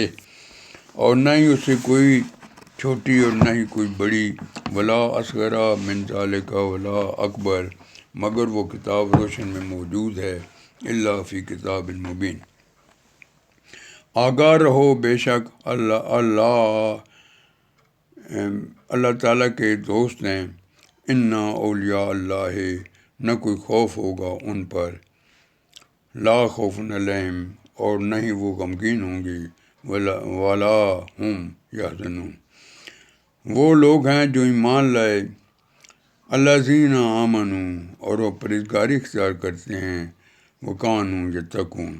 اور نہ ہی اس سے کوئی چھوٹی اور نہ ہی کوئی بڑی، ولا اصغر من ذالک ولا اکبر، مگر وہ کتاب روشن میں موجود ہے، الا فی کتاب مبین۔ آگاہ رہو، بے شک اللہ تعالیٰ کے دوست ہیں، انا اولیاء اللہ، نہ کوئی خوف ہوگا ان پر، لا خوف علیہم، اور نہ ہی وہ غمگین ہوں گے، ولا ہم یحزنون، وہ لوگ ہیں جو ایمان لائے، الذین آمنوا، اور وہ پرہیزگاری اختیار کرتے ہیں، وکانوا یتقون،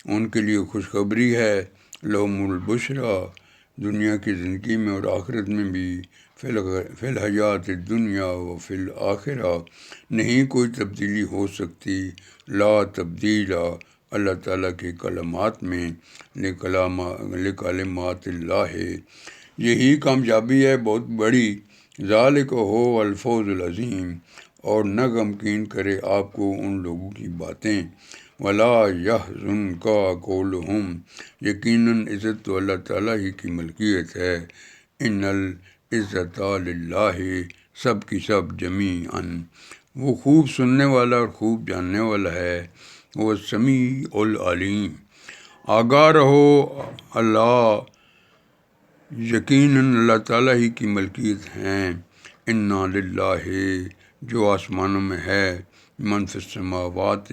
ان کے لیے خوشخبری ہے، لہم البشریٰ، دنیا کی زندگی میں اور آخرت میں بھی، فی الحیات الدنیا و فی الآخرہ، نہیں کوئی تبدیلی ہو سکتی، لا تبدیل، اللہ تعالیٰ کے کلمات میں، لکلمات اللہ، یہی کامیابی ہے بہت بڑی، ذالک ہو الفوز العظیم، اور نہ غمگین کرے آپ کو ان لوگوں کی باتیں، ولا یحزنک قولہم، یقیناً عزت تو اللہ تعالیٰ ہی کی ملکیت ہے، ان العزت للہ، سب کی سب جمیعاً، وہ خوب سننے والا اور خوب جاننے والا ہے، وہ سمیع العلیم، آگاہ رہو اللہ، یقیناً اللہ تعالیٰ ہی کی ملکیت ہیں، انا للہ، جو آسمانوں میں ہے، من فی السماوات،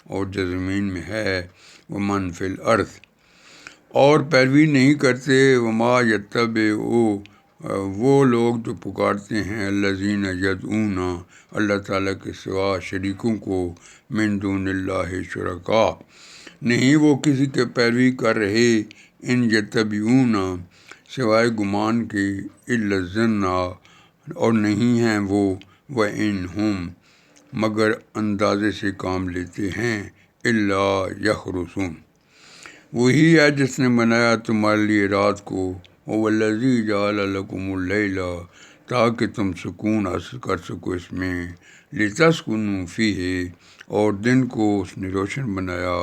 اور جو زمین میں ہے، ومن فی الارض، اور پیروی نہیں کرتے، وما یتبع، وہ لوگ جو پکارتے ہیں، الذین یدعون، اللہ تعالیٰ کے سوا شریکوں کو، من دون اللہ شرکاء، نہیں وہ کسی کے پیروی کر رہے، ان یتبعون، سوائے گمان کے، الا الظن، اور نہیں ہیں وہ، وان ہم، مگر اندازے سے کام لیتے ہیں، الا یخرصون، وہی ہے جس نے بنایا تمہارے لیے رات کو، هو الذی جعل لکم اللیل، تاکہ تم سکون حاصل کر سکو اس میں، لتسکنوا فیہ، اور دن کو اس نے روشن بنایا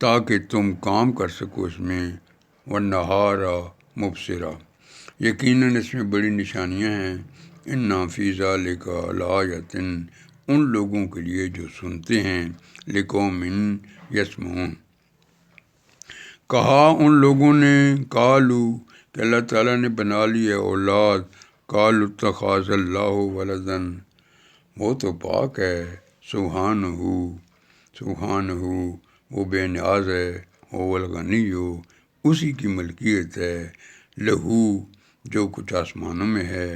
تاکہ تم کام کر سکو اس میں، والنہار مبصرا، یقیناً اس میں بڑی نشانیاں ہیں، ان فی ذلک لآیۃ، ان لوگوں کے لیے جو سنتے ہیں، لقوم یسمعون، کہا ان لوگوں نے، قالو، کہ اللہ تعالیٰ نے بنا لی ہے اولاد، قالوا اتخذ اللہ ولدا، وہ تو پاک ہے، سبحانہ، سبحانہ، وہ بے نیاز ہے، هو الغنی، اسی کی ملکیت ہے، لہو، جو کچھ آسمانوں میں ہے،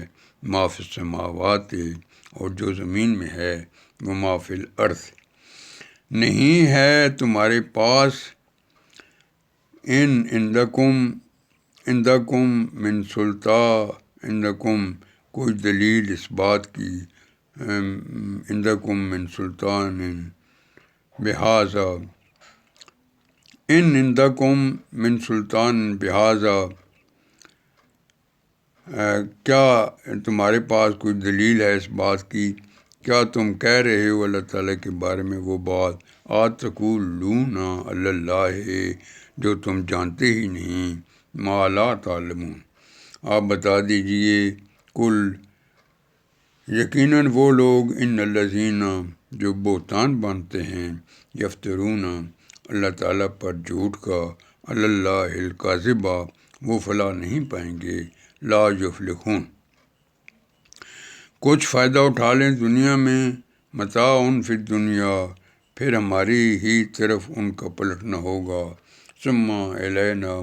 ما فی السماوات، اور جو زمین میں ہے، وما فی الارض، نہیں ہے تمہارے پاس، عندکم من سلطان، عندکم کوئی دلیل اس بات کی، عندکم من سلطان بہذا، عندکم من سلطان بہذا، کیا تمہارے پاس کوئی دلیل ہے اس بات کی، کیا تم کہہ رہے ہو اللہ تعالیٰ کے بارے میں وہ بات، اتقولون علی اللہ، جو تم جانتے ہی نہیں، ما لا تعلمون، آپ بتا دیجئے، کل، یقیناً وہ لوگ، ان الذین، جو بہتان باندھتے ہیں، یفترون، اللہ تعالیٰ پر جھوٹ کا، علی اللہ الکاذب، وہ فلاح نہیں پائیں گے، لا یفلحون، کچھ فائدہ اٹھا لیں دنیا میں، متاع فی الدنیا، پھر ہماری ہی طرف ان کا پلٹنا ہوگا، ثم الینا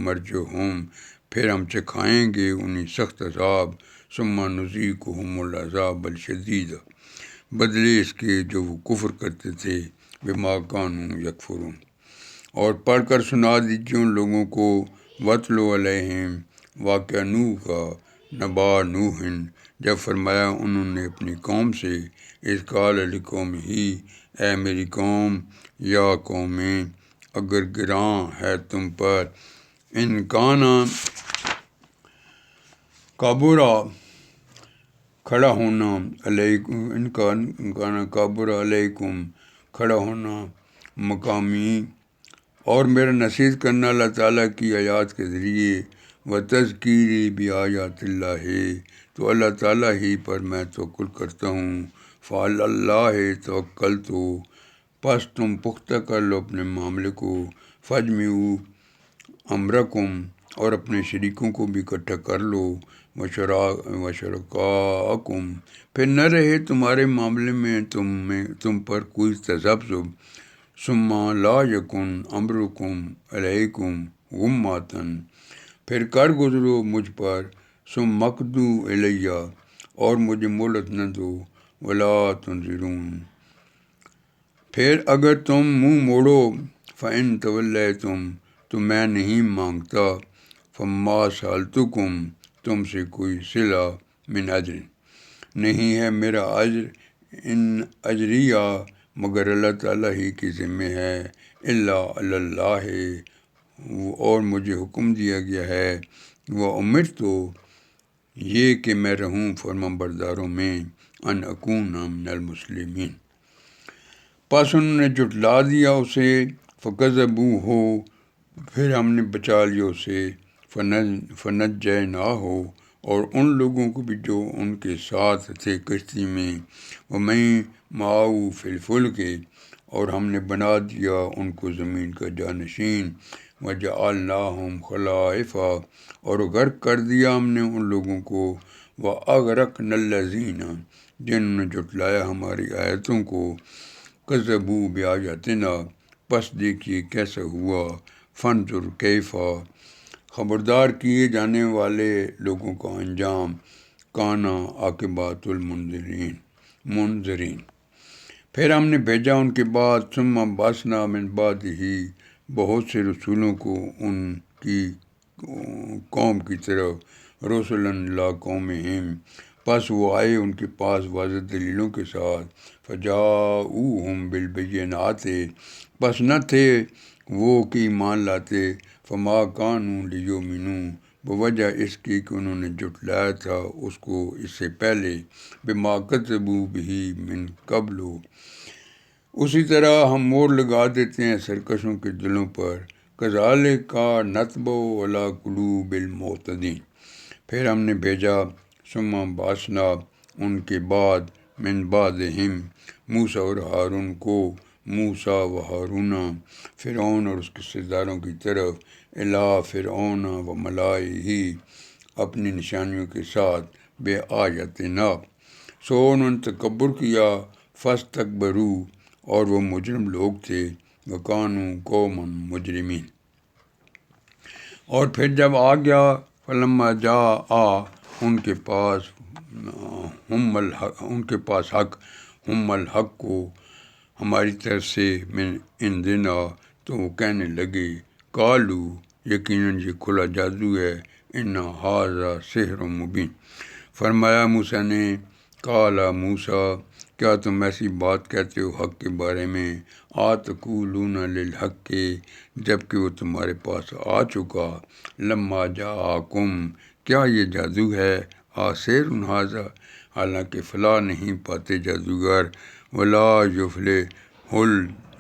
مرجعہم، پھر ہم چکھائیں گے انہیں سخت عذاب، ثم نذیقہم العذاب الشدید، بدلے اس کے جو وہ کفر کرتے تھے، بما کانوا یکفرون، اور پڑھ کر سنا دیجیے ان لوگوں کو، واتلو علیہم، واقعہ نوح کا، نبا نوح، جب فرمایا انہوں نے اپنی قوم سے، اذ قال لقوم ہی، اے میری قوم، یا قوم، اگر گراں ہے تم پر، ان کانا، کابرا، کھڑا ہونا، علیکم، ان کانا کابرا علیکم، کھڑا ہونا، مقامی، اور میرا نصیحت کرنا اللہ تعالیٰ کی آیات کے ذریعے، وتذکیری بآیات اللہ، تو اللہ تعالیٰ ہی پر میں توکل کرتا ہوں، فعلی اللہ توکلت، پس تم پختہ کر لو اپنے معاملے کو، فاجمعوا امرکم، اور اپنے شریکوں کو بھی اکٹھا کر لو، وشرکاءکم، پھر نہ رہے تمہارے معاملے میں تم پر کوئی تذبذب، ثم لا یکن امرکم علیکم غمۃ، پھر کر گزرو مجھ پر، ثم اقضوا الیہ، اور مجھے مہلت نہ دو، ولا تنظرون، پھر اگر تم منہ موڑو، فإن تولیتم، تو میں نہیں مانگتا، فما سألتکم، تم سے کوئی صلہ، من اجر، نہیں ہے میرا اجر، ان اجریہ، مگر اللہ تعالیٰ ہی کی ذمہ ہے، الا علی اللہ، اور مجھے حکم دیا گیا ہے، وامرت، یہ کہ میں رہوں فرمان برداروں میں، ان اکون من المسلمین، پس انہوں نے جھٹلا دیا اسے، فکذبوہ ہو، پھر ہم نے بچا لیا اسے، فنجیناہ، اور ان لوگوں کو بھی جو ان کے ساتھ تھے کشتی میں، ومن معہ فی الفلک، اور ہم نے بنا دیا ان کو زمین کا جانشین، وجعلناہم خلائف، اور غرق کر دیا ہم نے ان لوگوں کو، واغرقنا الذین، جنہوں نے جھٹلایا ہماری آیتوں کو، کذبوا بآیاتنا، پس دیکھیے کیسا ہوا، فانظر کیفا، خبردار کیے جانے والے لوگوں کا انجام، کانا عاقبات منذرین۔ پھر ہم نے بھیجا ان کے بعد، ثم بعثنا من بعدہ، بہت سے رسولوں کو ان کی قوم کی طرف، رسلا الی قومہم، پس وہ آئے ان کے پاس واضح دلیلوں کے ساتھ، فجاؤہم بالبینات، پس نہ تھے وہ کہ ایمان لاتے، فما کانوا لیؤمنوا، بوجہ اس کی کہ انہوں نے جھٹلایا تھا اس کو اس سے پہلے، بما کذبوا بہ من قبل، اسی طرح ہم مور لگا دیتے ہیں سرکشوں کے دلوں پر، کذالک نطبع علی قلوب المعتدین۔ پھر ہم نے بھیجا، ثم بعثنا، ان کے بعد، من بعدہم، موسیٰ اور ہارون کو، موسیٰ و ہارون، فرعون اور اس کے سرداروں کی طرف، الی فرعون و ملائہ، اپنی نشانیوں کے ساتھ، بے آیاتنا، سو انہوں نے تکبر کیا، فاستکبروا، اور وہ مجرم لوگ تھے، وکانوا قوما مجرمین۔ اور پھر جب آ گیا، فلما جاء، ان کے پاس حق، ہم الحق کو، ہماری طرف سے، من عندنا، تو وہ کہنے لگے، قالو، یقیناً یہ کھلا جادو ہے، ان ھذا سحر مبین۔ فرمایا موسیٰ نے، قال موسیٰ، کیا تم ایسی بات کہتے ہو حق کے بارے میں، آتقولون للحق، جب کہ وہ تمہارے پاس آ چکا، لما جاءکم، کیا یہ جادو ہے، سحر ھذا، حالانکہ فلاح نہیں پاتے جادوگر، ولا یفلح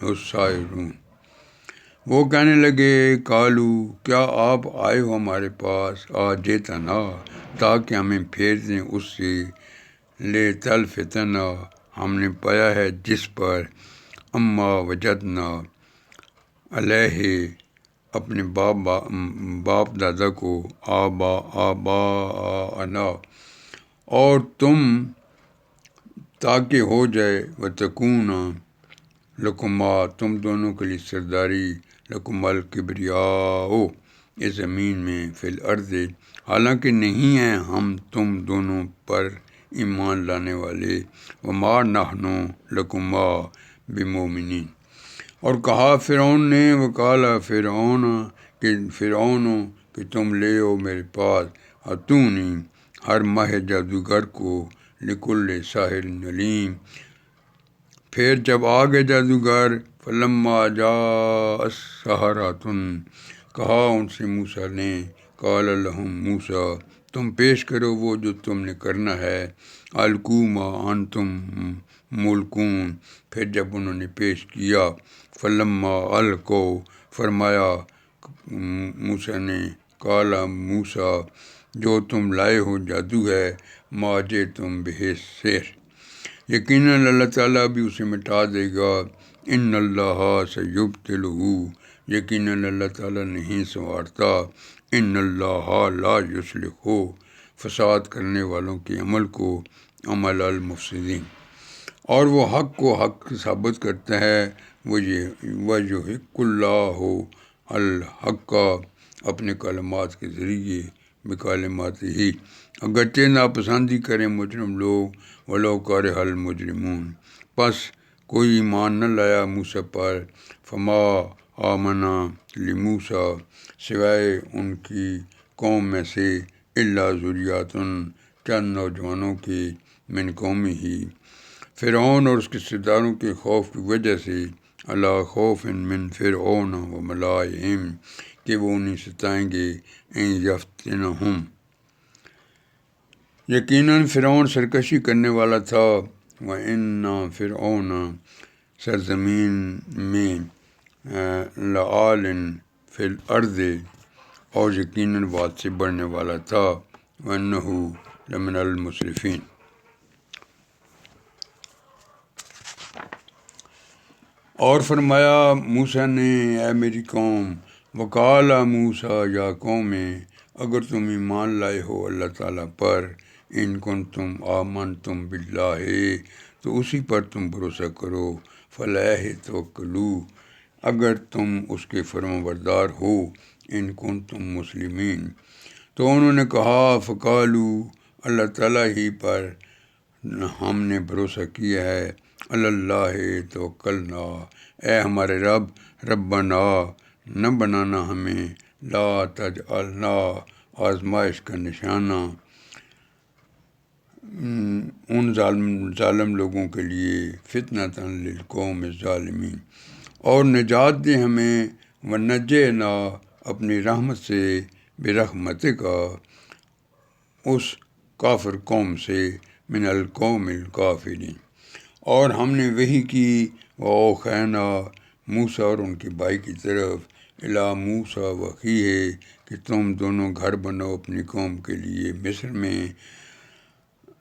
الساحرون۔ وہ کہنے لگے، قالو، کیا آپ آئے ہو ہمارے پاس، جئتنا، تاکہ ہمیں پھیر دیں اس سے، لتلفتنا، ہم نے پایا ہے جس پر، اما وجدنا علیہ، اپنے باپ دادا کو، آباءنا، اور تم، تاکہ ہو جائے، وتکون لکما، تم دونوں کے لیے سرداری، لکم الکبریاء، اس زمین میں، فی الارض، حالانکہ نہیں ہیں ہم تم دونوں پر ایمان لانے والے، وما نحن لکما بمؤمنین۔ اور کہا فرعون نے، وقال فرعون، کہ تم لے آؤ میرے پاس، اتونی، ہر ماہر جادوگر کو، لکل ساحر علیم۔ پھر جب آ گئے جادوگر، فلما جاء السحرۃ، کہا ان سے موسیٰ نے، قال لهم موسیٰ، تم پیش کرو وہ جو تم نے کرنا ہے، القوا ما انتم ملقون، پھر جب انہوں نے پیش کیا، فلما القوا، فرمایا موسیٰ نے، قال موسیٰ، جو تم لائے ہو جادو ہے، ما جئتم بہ سحر، یقیناً اللہ تعالیٰ بھی اسے مٹا دے گا، ان اللہ سیبطلہ، یقیناً اللہ تعالیٰ نہیں سنوارتا، ان اللہ لا یصلح، فساد کرنے والوں کے عمل کو، عمل المفسدین، اور وہ حق کو حق ثابت کرتا ہے، وَيُحِقُّ اللَّهُ الْحَقَّ، اپنے کلمات کے ذریعے، بکلمات ہی، اگرچہ ناپسندی کریں مجرم لوگ، وَلَوْ كَرِهَ الْمُجْرِمُونَ، پس کوئی ایمان نہ لایا موسیٰ پر، فما آمنا لموسیٰ، سوائے ان کی قوم میں سے، الا ذریۃ، چند نوجوانوں کے، من قومہ، فرعون اور اس کے سرداروں کے خوف کی وجہ سے، علی خوف من فرعون و ملائہم، کہ وہ انہیں ستائیں گے، ان یفتنہم، یقیناً فرعون سرکشی کرنے والا تھا، وَإِنَّ فِرْعَوْنَ سرزمین میں لعال فی الارض، اور یقیناً بات سے بڑھنے والا تھا، وَإِنَّهُ لَمِنَ الْمُسْرِفِينَ۔ اور فرمایا موسیٰ نے، اے میری قوم، وقال موسیٰ یا قوم، اگر تم ایمان لائے ہو اللہ تعالیٰ پر، ان کنتم آمنتم باللہ، تو اسی پر تم بھروسہ کرو، فعلیہ توکلوا، اگر تم اس کے فرمانبردار ہو، ان کنتم مسلمین۔ تو انہوں نے کہا، فقالو، اللہ تعالیٰ ہی پر ہم نے بھروسہ کیا ہے، اللہ توکلنا، اے ہمارے رب، ربنا، نہ بنانا ہمیں، لا تجعلنا، آزمائش کا نشانہ، ان ظالم لوگوں کے لیے، فتنۃ للقوم الظالمین، اور نجات دے ہمیں، ونجینا، اپنی رحمت سے، برحمتک، اس کافر قوم سے، من القوم الکافرین۔ اور ہم نے وحی کی، وأوحینا، موسیٰ اور ان کے بھائی کی طرف، الی موسیٰ وأخیہ، کہ تم دونوں گھر بناؤ اپنی قوم کے لیے مصر میں،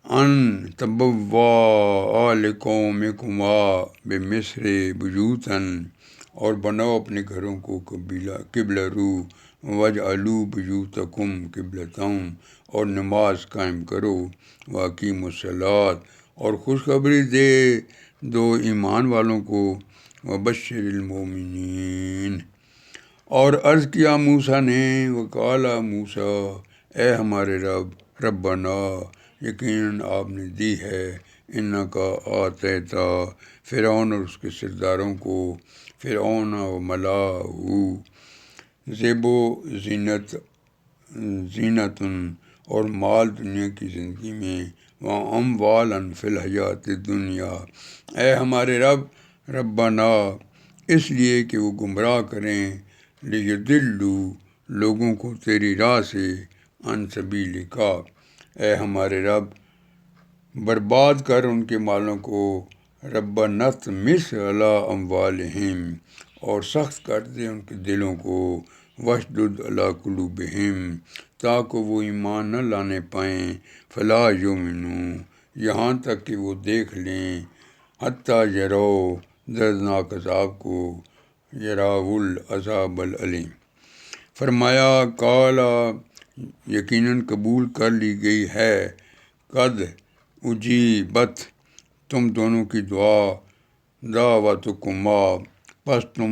ان تبوا لقومکما بمصر بیوتا، اور بناؤ اپنے گھروں کو قبلہ رو، واجعلوا بیوتکم قبلۃ، اور نماز قائم کرو، واقیموا الصلاۃ، اور خوشخبری دو ایمان والوں کو، وبشر المؤمنین۔ اور عرض کیا موسیٰ نے، وقال موسیٰ، اے ہمارے رب، ربنا، یقیناً آپ نے دی ہے، انکا آتیتا، فرعون اور اس کے سرداروں کو، فرعون و ملاءہ، زیب و زینت اور مال دنیا کی زندگی میں، واموالا فی الحیات الدنیا، اے ہمارے رب، ربنا، اس لیے کہ وہ گمراہ کریں، لیضلوا، لوگوں کو تیری راہ سے، عن سبیلک، اے ہمارے رب، برباد کر ان کے مالوں کو، ربنا اطمس علی اموالہم، اور سخت کر دے ان کے دلوں کو، واشدد علی قلوبہم، تاکہ وہ ایمان نہ لانے پائیں، فلا یؤمنوا، یہاں تک کہ وہ دیکھ لیں، حتی یرو، دردناک عذاب کو، یراو العذاب العلیم۔ فرمایا، قال، یقیناً قبول کر لی گئی ہے، قد اجیبت، تم دونوں کی دعا، دعوتکما، پس تم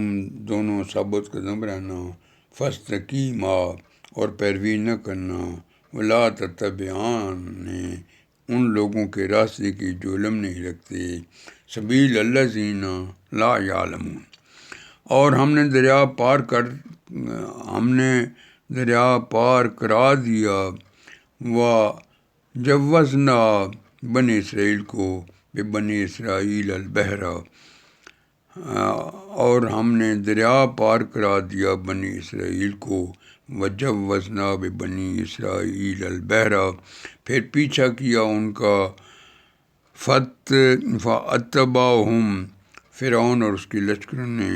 دونوں ثابت قدم رہنا، فاستقیما، اور پیروی نہ کرنا، ولا تتبعان، ان لوگوں کے راستے کی جو علم نہیں رکھتے، سبیل الذین لا یعلمون۔ اور ہم نے دریا پار کرا دیا، وجوزنا، بنی اسرائیل کو، بنی اسرائیل البحر، اور ہم نے دریا پار کرا دیا بنی اسرائیل کو، وجوزنا بنی اسرائیل البحر، پھر پیچھا کیا ان کا، فاتبعہم، فرعون اور اس کے لشکروں نے،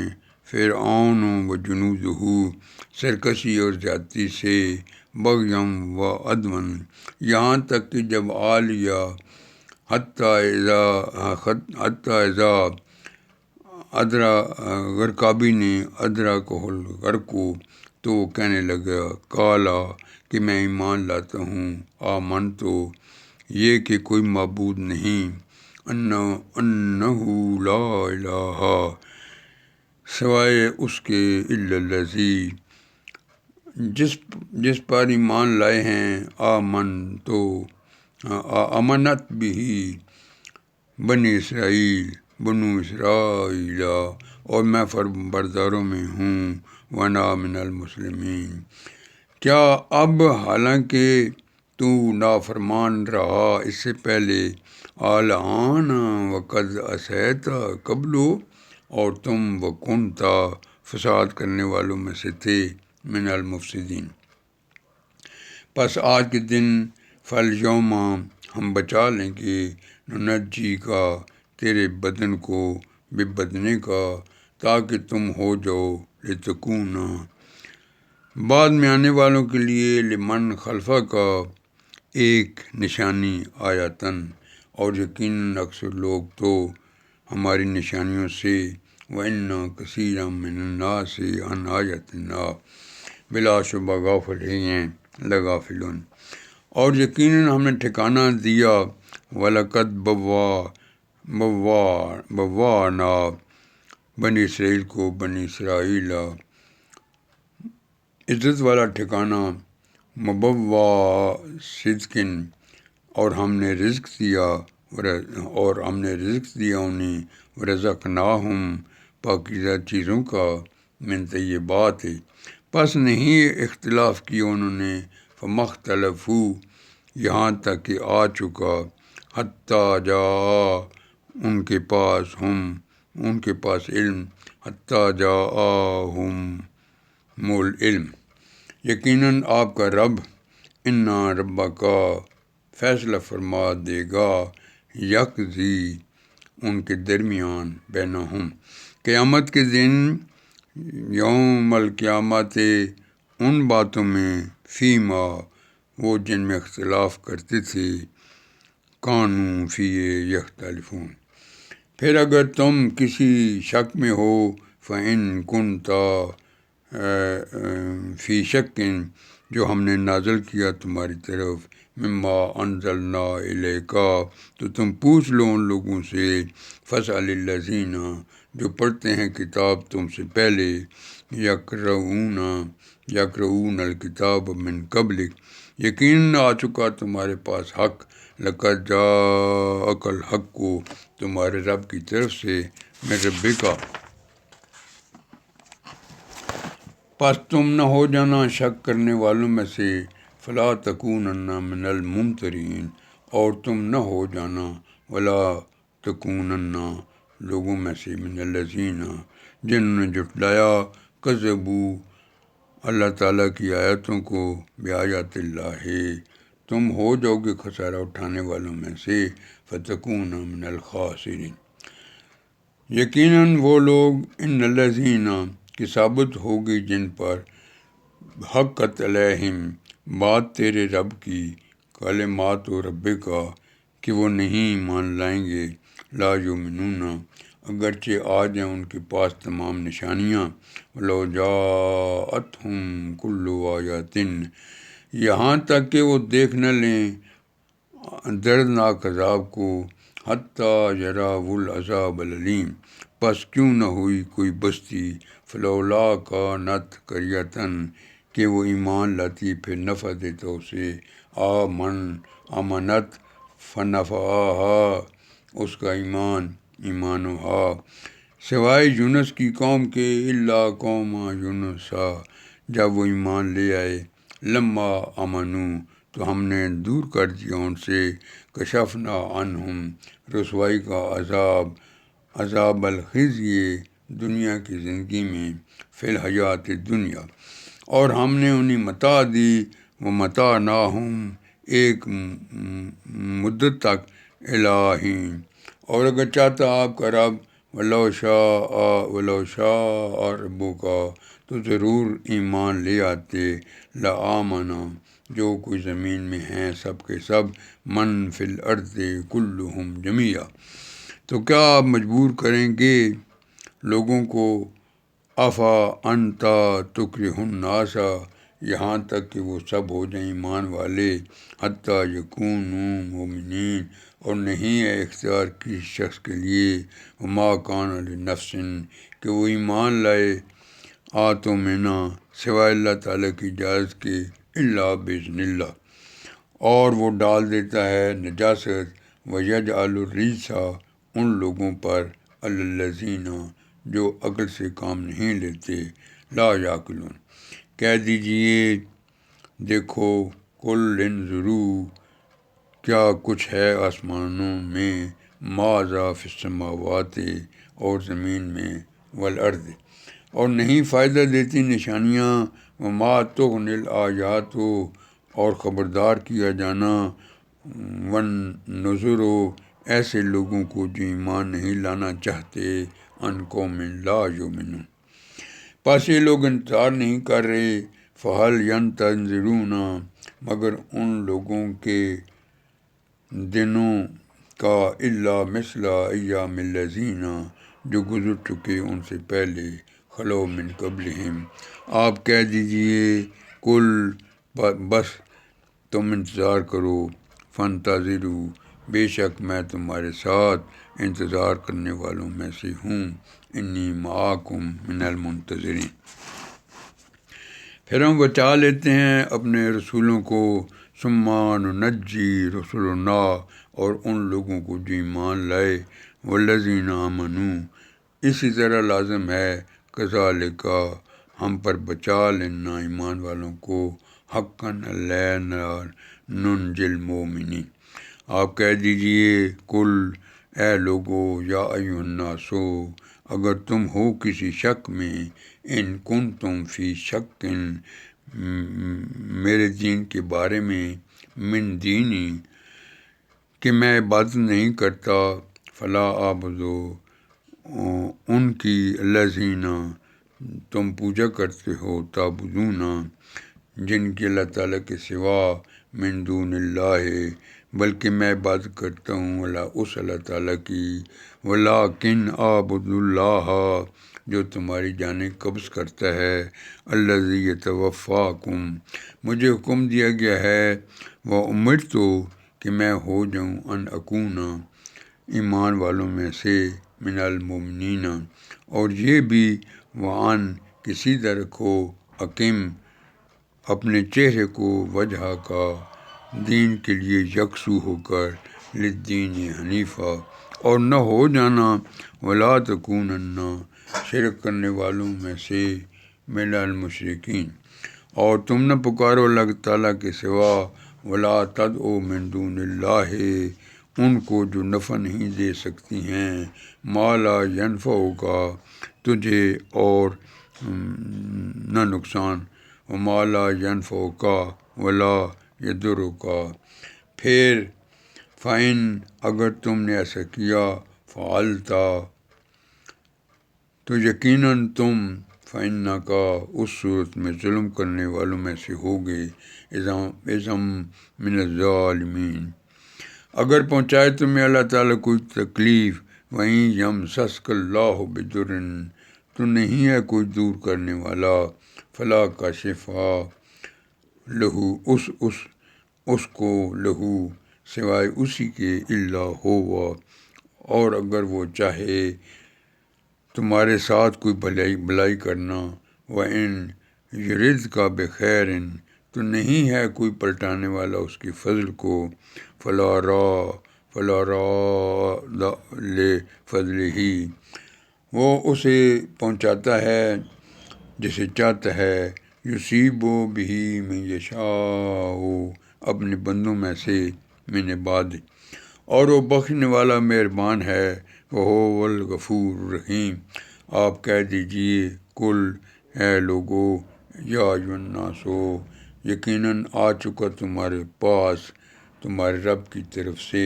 فرعون و جنودہ، سرکشی اور زیادتی سے، بغیم و عدوان، یہاں تک کہ جب آ لیا، حتی اذا ادرا، غرقابی نے، ادرکہ الغرق، تو وہ کہنے لگا، کالا، کہ میں ایمان لاتا ہوں، آمنتو، یہ کہ کوئی معبود نہیں، انہ لا الہ، سوائے اس کے، الا الذی، جس پر ایمان لائے ہیں، آمنت بھی بنی اسرائیل، بنو اسرائیل، اور میں فرمانبرداروں میں ہوں، وانا من المسلمین۔ کیا اب حالانکہ تو نافرمان رہا اس سے پہلے، الآن وقد عصیت قبل، اور تم وکنت، فساد کرنے والوں میں سے تھے، من المفسدین، پس آج کے دن، فالیوم، ہم بچا لیں گے، ننجی کا، تیرے بدن کو، بے بدنے کا تاکہ تم ہو جاؤ لتکونا بعد میں آنے والوں کے لیے لمن خلفہ کا ایک نشانی آیاتن اور یقیناً اکثر لوگ تو ہماری نشانیوں سے وَإِنَّ كَثِيرًا مِّنَ النَّاسِ عَنْ آيَاتِنَا بلا شبہ غافل ہیں لغافلون اور یقیناً ہم نے ٹھکانہ دیا وَلَقَدْ بَوَّأْنَا بنی اسرائیل کو بنی اسرائیل عزت والا ٹھکانہ مبوا صدقن اور ہم نے رزق دیا انہیں ورزقناہم پاکیزہ چیزوں کا من طیبات پس نہیں اختلاف کیا انہوں نے فمختلفوا یہاں تک کہ آ چکا حتیٰ جاء ان کے پاس علم حتیٰ جاءہم العلم یقیناً آپ کا رب انا ربک کا فیصلہ فرما دے گا یقضی ان کے درمیان بینہم قیامت کے دن یوم القیامت ان باتوں میں فیما وہ جن میں اختلاف کرتے تھے کانوا فیہ یختلفون پھر اگر تم کسی شک میں ہو فإن کنت فی شکن جو ہم نے نازل کیا تمہاری طرف مما انزلنا الیک تو تم پوچھ لو ان لوگوں سے فاسأل الذین جو پڑھتے ہیں کتاب تم سے پہلے یقرؤون الکتاب من قبلک یقیناً آ چکا تمہارے پاس حق لقد جاءک الحق کو تمہارے رب کی طرف سے من ربک پس تم نہ ہو جانا شک کرنے والوں میں سے فلا تکونن من الممترین اور تم نہ ہو جانا ولا تکونن لوگوں میں سے من الذین جنہوں نے جھٹلایا کذبوا اللہ تعالیٰ کی آیتوں کو بآیات اللہ تم ہو جاؤ گے خسارہ اٹھانے والوں میں سے فتکون من الخاسرین یقیناً وہ لوگ ان الذین کی ثابت ہوگی جن پر حقت علیہم بات تیرے رب کی کلمات و رب کا کہ وہ نہیں مان لائیں گے لا یؤمنون اگرچہ آ جائیں ان کے پاس تمام نشانیاں ولو جاءتہم کل آیات یہاں تک کہ وہ دیکھ نہ لیں دردناک عذاب کو حتیٰ یراؤ العذاب العلیم پس کیوں نہ ہوئی کوئی بستی فلولا کانت قریۃ کہ وہ ایمان لاتی پھر نفع دیتا اسے آمنت فنفعہا اس کا ایمان ہوا سوائے یونس کی قوم کے الا قوم یونس جب وہ ایمان لے آئے لما آمنو تو ہم نے دور کر دیا ان سے کشفنا عنہم رسوائی کا عذاب الخزی دنیا کی زندگی میں فی الحیات دنیا اور ہم نے انہیں متاع دی وہ متاع ناہم ایک مدت تک الہین اور اگر چاہتا آپ کا رب ولو شاء ربک تو ضرور ایمان لے آتے لآمنا جو کوئی زمین میں ہیں سب کے سب من فی الارض کلہم جمیعا تو کیا آپ مجبور کریں گے لوگوں کو افا انتا تکرہ الناس یہاں تک کہ وہ سب ہو جائیں ایمان والے حتیٰ یکونوا مؤمنین اور نہیں ہے اختیار کسی شخص کے لیے وما کان لنفس کہ وہ ایمان لائے تو منا سوائے اللہ تعالیٰ کی اجازت کے الا باذن اللہ اور وہ ڈال دیتا ہے نجاست ویجعل الرجس ان لوگوں پر الذین جو عقل سے کام نہیں لیتے لا یعقلون کہہ دیجئے دیکھو قل انظروا کیا کچھ ہے آسمانوں میں ماذا فی السماوات اور زمین میں والارض اور نہیں فائدہ دیتی نشانیاں وما تغنی الآیات اور خبردار کیا جانا والنذر ایسے لوگوں کو جو ایمان نہیں لانا چاہتے، ان قوم لا یؤمنون، پس یہ لوگ انتظار نہیں کر رہے، فہل ینتظرون، مگر ان لوگوں کے دنوں کا، الا مثل ایام الذین، جو گزر چکے ان سے پہلے، خلو من قبلہم، آپ کہہ دیجئے کل، بس تم انتظار کرو، فانتظروا، بے شک میں تمہارے ساتھ انتظار کرنے والوں میں سے ہوں، انی معاکم من المنتظرین۔ پھر ہم بچا لیتے ہیں اپنے رسولوں کو، ثم ننجی رسلنا، اور ان لوگوں کو جو ایمان لائے، والذین آمنوا، اسی طرح لازم ہے، کذالک، ہم پر بچا لینا ایمان والوں کو، حقا علینا ننجی المؤمنین۔ آپ کہہ دیجئے کل، اے لوگو، یا ایھا الناس، اگر تم ہو کسی شک میں، ان کنتم فی شک، میرے دین کے بارے میں، من دینی، کہ میں عبادت نہیں کرتا، فلا اعبدو، ان کی، الذین، تم پوجا کرتے ہو، تعبدون، جن کی اللہ تعالیٰ کے سوا، من دون اللہ، بلکہ میں عبادت کرتا ہوں اس اللہ تعالیٰ کی، ولیکن اعبد اللہ، جو تمہاری جانیں قبض کرتا ہے، الذی یتوفاکم، مجھے حکم دیا گیا ہے، وامرت، کہ میں ہو جاؤں، ان اکون، ایمان والوں میں سے، من المؤمنین، اور یہ بھی، وان، کہ سیدھا رکھو، اقم، اپنے چہرے کو، وجہ کا، دین کے لیے یکسو ہو کر، للدین حنیفہ، اور نہ ہو جانا، ولا تکونن، شرک کرنے والوں میں سے، من المشرکین، اور تم نہ پکارو اللہ تعالیٰ کے سوا، ولا تدعو من دون اللہ، ان کو جو نفع نہیں دے سکتی ہیں، ما لا ینفعک، تجھے، اور نہ نقصان، وما لا ینفعک ولا یضرک، پھر، فإن، اگر تم نے ایسا کیا، فعلت، تو یقیناً تم، فإنک، اس صورت میں ظلم کرنے والوں میں سے ہوگے، اذا من الظالمین، اگر پہنچائے تمہیں اللہ تعالیٰ کوئی تکلیف، وہیں یمسسک اللہ بضر، تو نہیں ہے کوئی دور کرنے والا، فلا کاشف لہو، اس کو، لہو، سوائے اسی کے، الا ہوا، اور اگر وہ چاہے تمہارے ساتھ کوئی بھلائی کرنا، وَإِن یردک بخیر، تو نہیں ہے کوئی پلٹانے والا اس کے فضل کو، فلا راد لفضلہ، وہ اسے پہنچاتا ہے جسے چاہتا ہے، یصیب بہ من یشاء، اپنے بندوں میں سے، من عباد، اور وہ بخشنے والا مہربان ہے، وہو الغفور الرحیم۔ آپ کہہ دیجئے کل، اے لوگو، یا ایھا الناس، یقیناً آ چکا تمہارے پاس تمہارے رب کی طرف سے،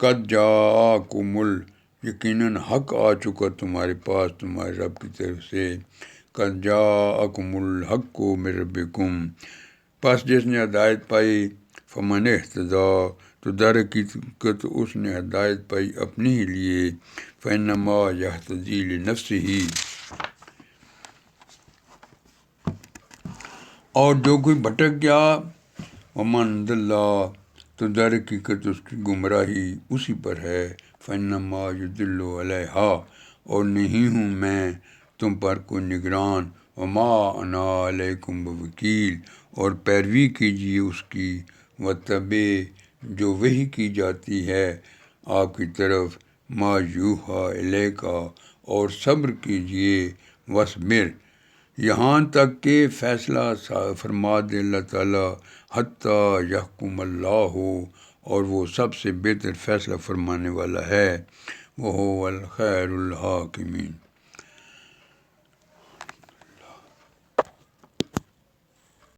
قد جاءکم یقیناً حق آ چکا تمہارے پاس تمہارے رب کی طرف سے، قد جاءکم الحق من ربکم، پس جس نے ہدایت پائی، فمن اہتدی، تو در حقیقت اس نے ہدایت پائی اپنے ہی لیے، فإنما یہتدی لنفسہ، اور جو کوئی بھٹک گیا، ومن ضل، تو در حقیقت اس کی گمراہی اسی پر ہے، فإنما یضل علیہا، اور نہیں ہوں میں تم پر کوئی نگران، وما انا علیکم بوکیل، اور پیروی کیجیے اس کی، واتبع، جو وحی کی جاتی ہے آپ کی طرف، ما یوحی الیک، اور صبر کیجیے، واصبر، یہاں تک کہ فیصلہ فرما دے اللہ تعالیٰ، حتیٰ یحکم اللہ، اور وہ سب سے بہتر فیصلہ فرمانے والا ہے، وہو الخیر الحاکمین۔